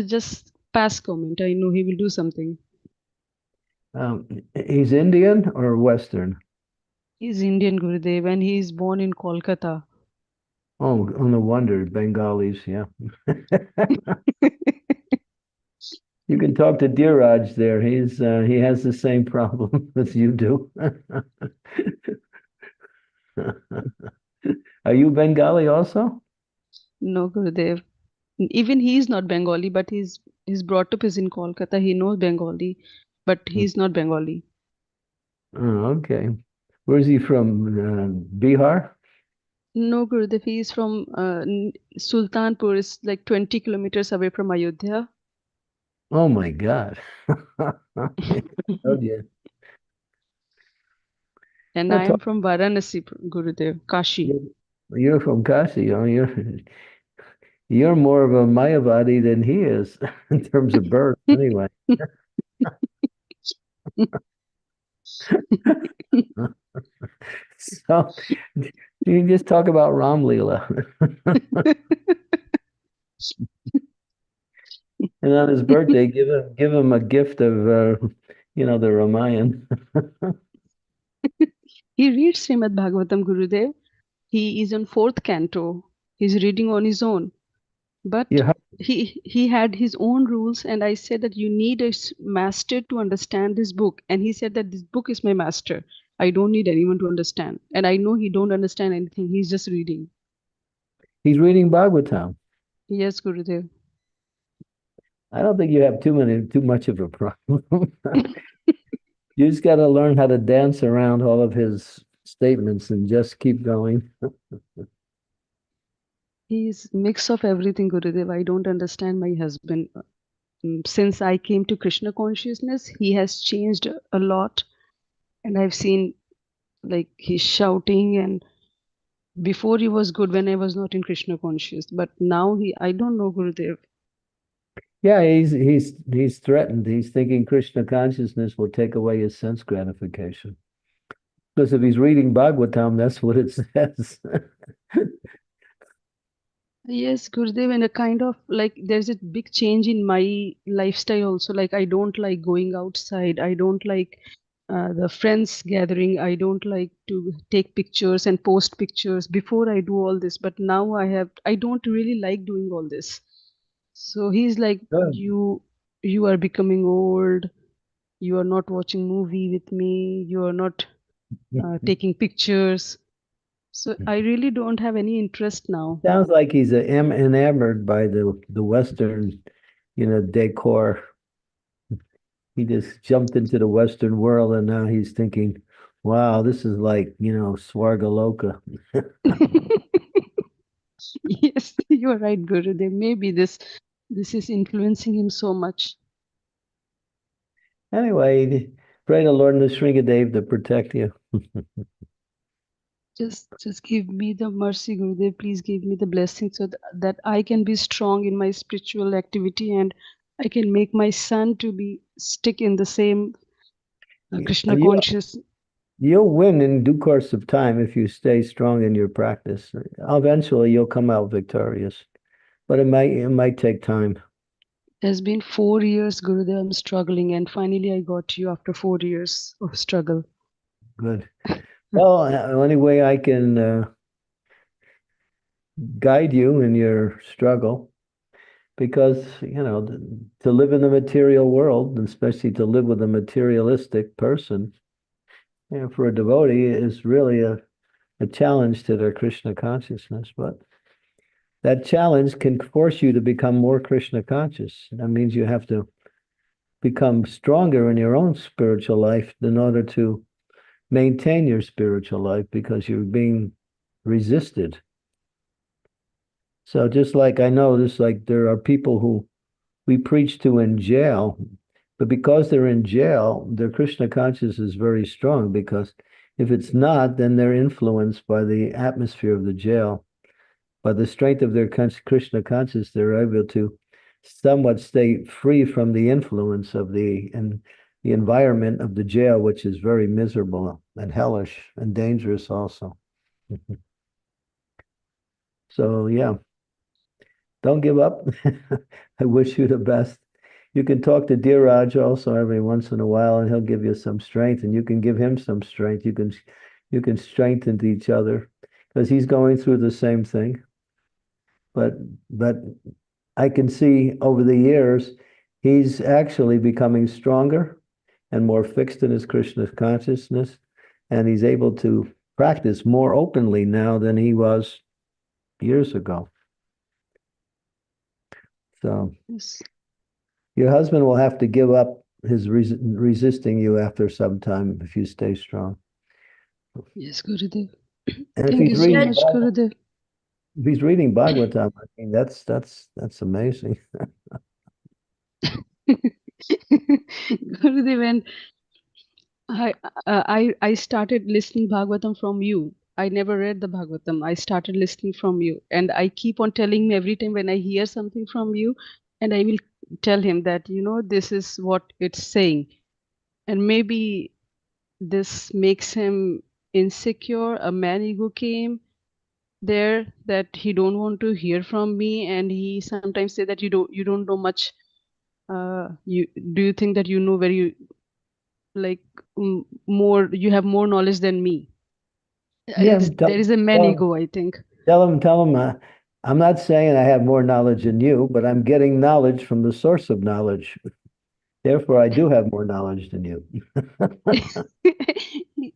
just pass comment. I know he will do something. he's Indian or Western? He's Indian, Gurudev, and he is born in Kolkata. Oh, no wonder. Bengalis, yeah. You can talk to Dheeraj there. He has the same problem as you do. Are you Bengali also? No, Gurudev. Even he is not Bengali, but he's brought up is in Kolkata. He knows Bengali, but he's not Bengali. Oh, okay. Where's he from? Bihar? No, Gurudev, he is from Sultanpur. It's like 20 kilometers away from Ayodhya. Oh my God. Oh, yeah. And I am from Varanasi, Gurudev, Kashi. You're from Kashi. You're more of a Mayavadi than he is in terms of birth, anyway. So you can just talk about Ram Leela. And on his birthday, give him a gift of the Ramayan. He reads Srimad Bhagavatam, Gurudev. He is on 4th canto. He's reading on his own. But he had his own rules, and I said that you need a master to understand this book. And he said that this book is my master. I don't need anyone to understand. And I know he don't understand anything. He's just reading. He's reading Bhagavatam. Yes, Gurudev. I don't think you have too much of a problem. You just got to learn how to dance around all of his statements and just keep going. He's mix of everything, Gurudev. I don't understand my husband. Since I came to Krishna consciousness, he has changed a lot. And I've seen like he's shouting, and before he was good when I was not in Krishna conscious. But now I don't know, Gurudev. Yeah, he's threatened. He's thinking Krishna consciousness will take away his sense gratification. Because if he's reading Bhagavatam, that's what it says. Yes, Gurudev, and a kind of like there's a big change in my lifestyle also. Like I don't like going outside. I don't like the friends gathering. I don't like to take pictures and post pictures before I do all this, but now I don't really like doing all this. So he's like, Good. you are becoming old. You are not watching movie with me. You are not taking pictures. So I really don't have any interest now. Sounds like he's enamored by the Western, decor. He just jumped into the Western world, and now he's thinking, "Wow, this is like, Swargaloka." Yes, you are right, Gurudev. Maybe this is influencing him so much. Anyway, pray the Lord Nrsingadev to protect you. Just give me the mercy, Gurudev. Please give me the blessing so that I can be strong in my spiritual activity, and I can make my son to be stick in the same Krishna You, conscious. you'll win in due course of time if you stay strong in your practice. Eventually, you'll come out victorious, but it might take time. It has been 4 years, Gurudev. I'm struggling, and finally I got you after 4 years of struggle. Good. Well, the only way I can guide you in your struggle, because to live in the material world, and especially to live with a materialistic person, for a devotee is really a challenge to their Krishna consciousness. But that challenge can force you to become more Krishna conscious. That means you have to become stronger in your own spiritual life in order to maintain your spiritual life, because you're being resisted. So just like I know, like there are people who we preach to in jail, but because they're in jail, their Krishna consciousness is very strong, because if it's not, then they're influenced by the atmosphere of the jail. By the strength of their Krishna consciousness, they're able to somewhat stay free from the influence of the environment of the jail, which is very miserable and hellish and dangerous also. So yeah, don't give up. I wish you the best. You can talk to Dheeraj also every once in a while, and he'll give you some strength, and you can give him some strength. You can strengthen each other, because he's going through the same thing. But I can see over the years he's actually becoming stronger and more fixed in his Krishna consciousness, and he's able to practice more openly now than he was years ago. So Yes. your husband will have to give up his resisting you after some time if you stay strong. Yes, Gurudev. And Thank you so much, Gurudev. if he's reading Bhagavatam, I mean, that's amazing. Gurudev, and I started listening Bhagavatam from you. I never read the Bhagavatam. I started listening from you, and I keep on telling me every time when I hear something from you, and I will tell him that this is what it's saying, and maybe this makes him insecure. A man ego came there that he don't want to hear from me, and he sometimes say that you don't know much. You think that you know very like more, you have more knowledge than me. Yeah, There is a man ego, I think. Tell him, I'm not saying I have more knowledge than you, but I'm getting knowledge from the source of knowledge. Therefore, I do have more knowledge than you.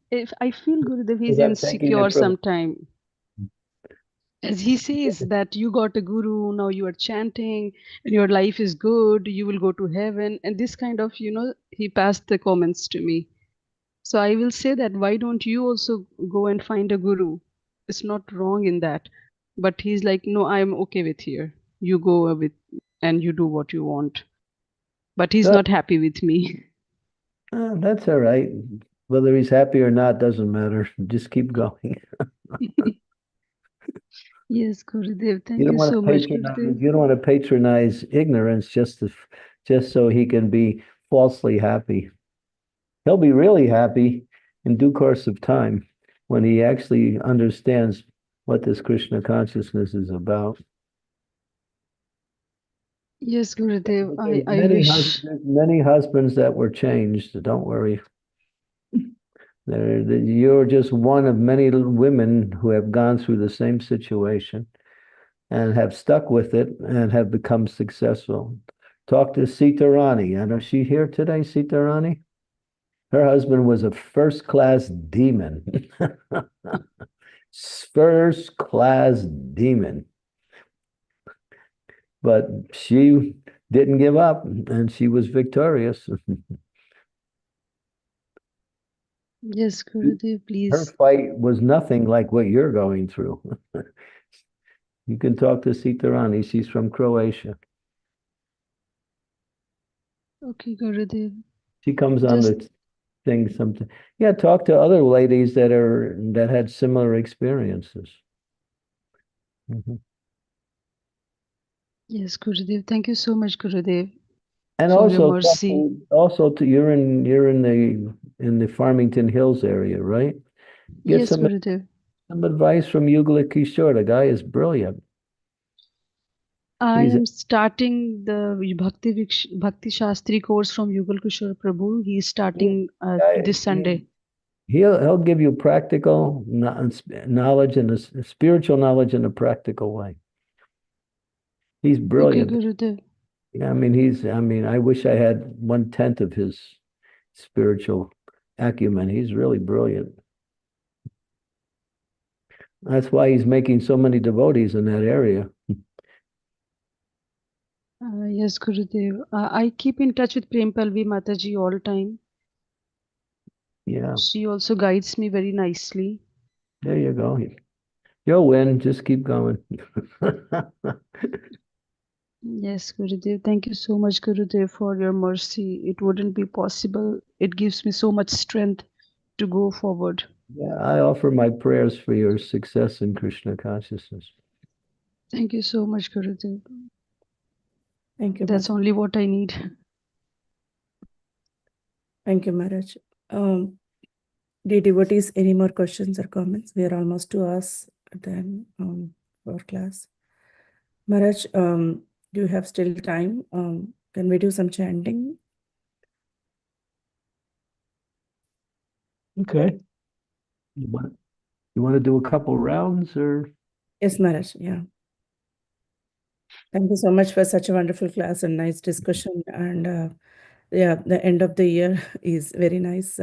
If I feel Gurudev, he's I'm taking it insecure from- sometime. As he says that you got a guru, now you are chanting and your life is good, you will go to heaven, and this kind of, he passed the comments to me. So I will say that why don't you also go and find a guru? It's not wrong in that. But he's like, no, I'm okay with here. You go with and you do what you want. But he's Good. not happy with me. That's all right. Whether he's happy or not doesn't matter. Just keep going. Yes, Gurudev. Thank You don't you want so to much, patronize. Gurudev. You don't want to patronize ignorance just so he can be falsely happy. He'll be really happy in due course of time when he actually understands what this Krishna consciousness is about. Yes, Gurudev. I Many wish. many husbands that were changed. Don't worry. You're just one of many women who have gone through the same situation and have stuck with it and have become successful. Talk to Sita Rani. I know she here today, Sita Rani? Her husband was a first-class demon. First-class demon. But she didn't give up and she was victorious. Yes, Gurudev, Her please. fight was nothing like what you're going through. You can talk to Sita Rani. She's from Croatia. Okay, Gurudev. She comes on Just the thing sometimes. Yeah, talk to other ladies that had similar experiences. Mhm. yes, Gurudev. Thank you so much, Gurudev, And for your also mercy. you're in the Farmington Hills area, right? Get Yes, Gurudev. some advice from Yugla Kishore. The guy is brilliant. I He's am starting the Bhakti Shastri course from Yugal Kishore Prabhu. He is starting this Sunday. He'll give you practical knowledge and a spiritual knowledge in a practical way. He's Okay, brilliant. Gurudev. Yeah, I mean, I wish I had 1/10 of his spiritual acumen. He's really brilliant. That's why he's making so many devotees in that area. Yes, Gurudev. I keep in touch with Prem Palvi Mataji all the time. Yeah, She also guides me very nicely. there you go. You'll win. Just keep going. Yes, Gurudev. Thank you so much, Gurudev, for your mercy. It wouldn't be possible. It gives me so much strength to go forward. Yeah, I offer my prayers for your success in Krishna consciousness. Thank you so much, Gurudev. Thank you. That's only what I need. Thank you, Maharaj. Dear devotees, any more questions or comments? We are almost 2 hours then for class. Maharaj, do you have still time? Can we do some chanting? Okay. You want to do a couple rounds or? Yes, Maharaj. Yeah. Thank you so much for such a wonderful class and nice discussion. And yeah, the end of the year is very nice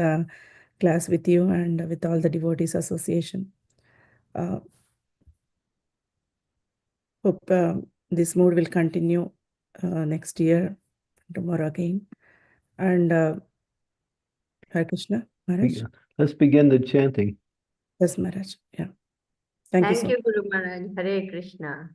class with you and with all the devotees association. Hope this mood will continue next year, tomorrow again. And Hare Krishna, Maharaj. Let's begin the chanting. Yes, Maharaj. Yeah. Thank you so Thank you, Guru Maharaj. Hare Krishna.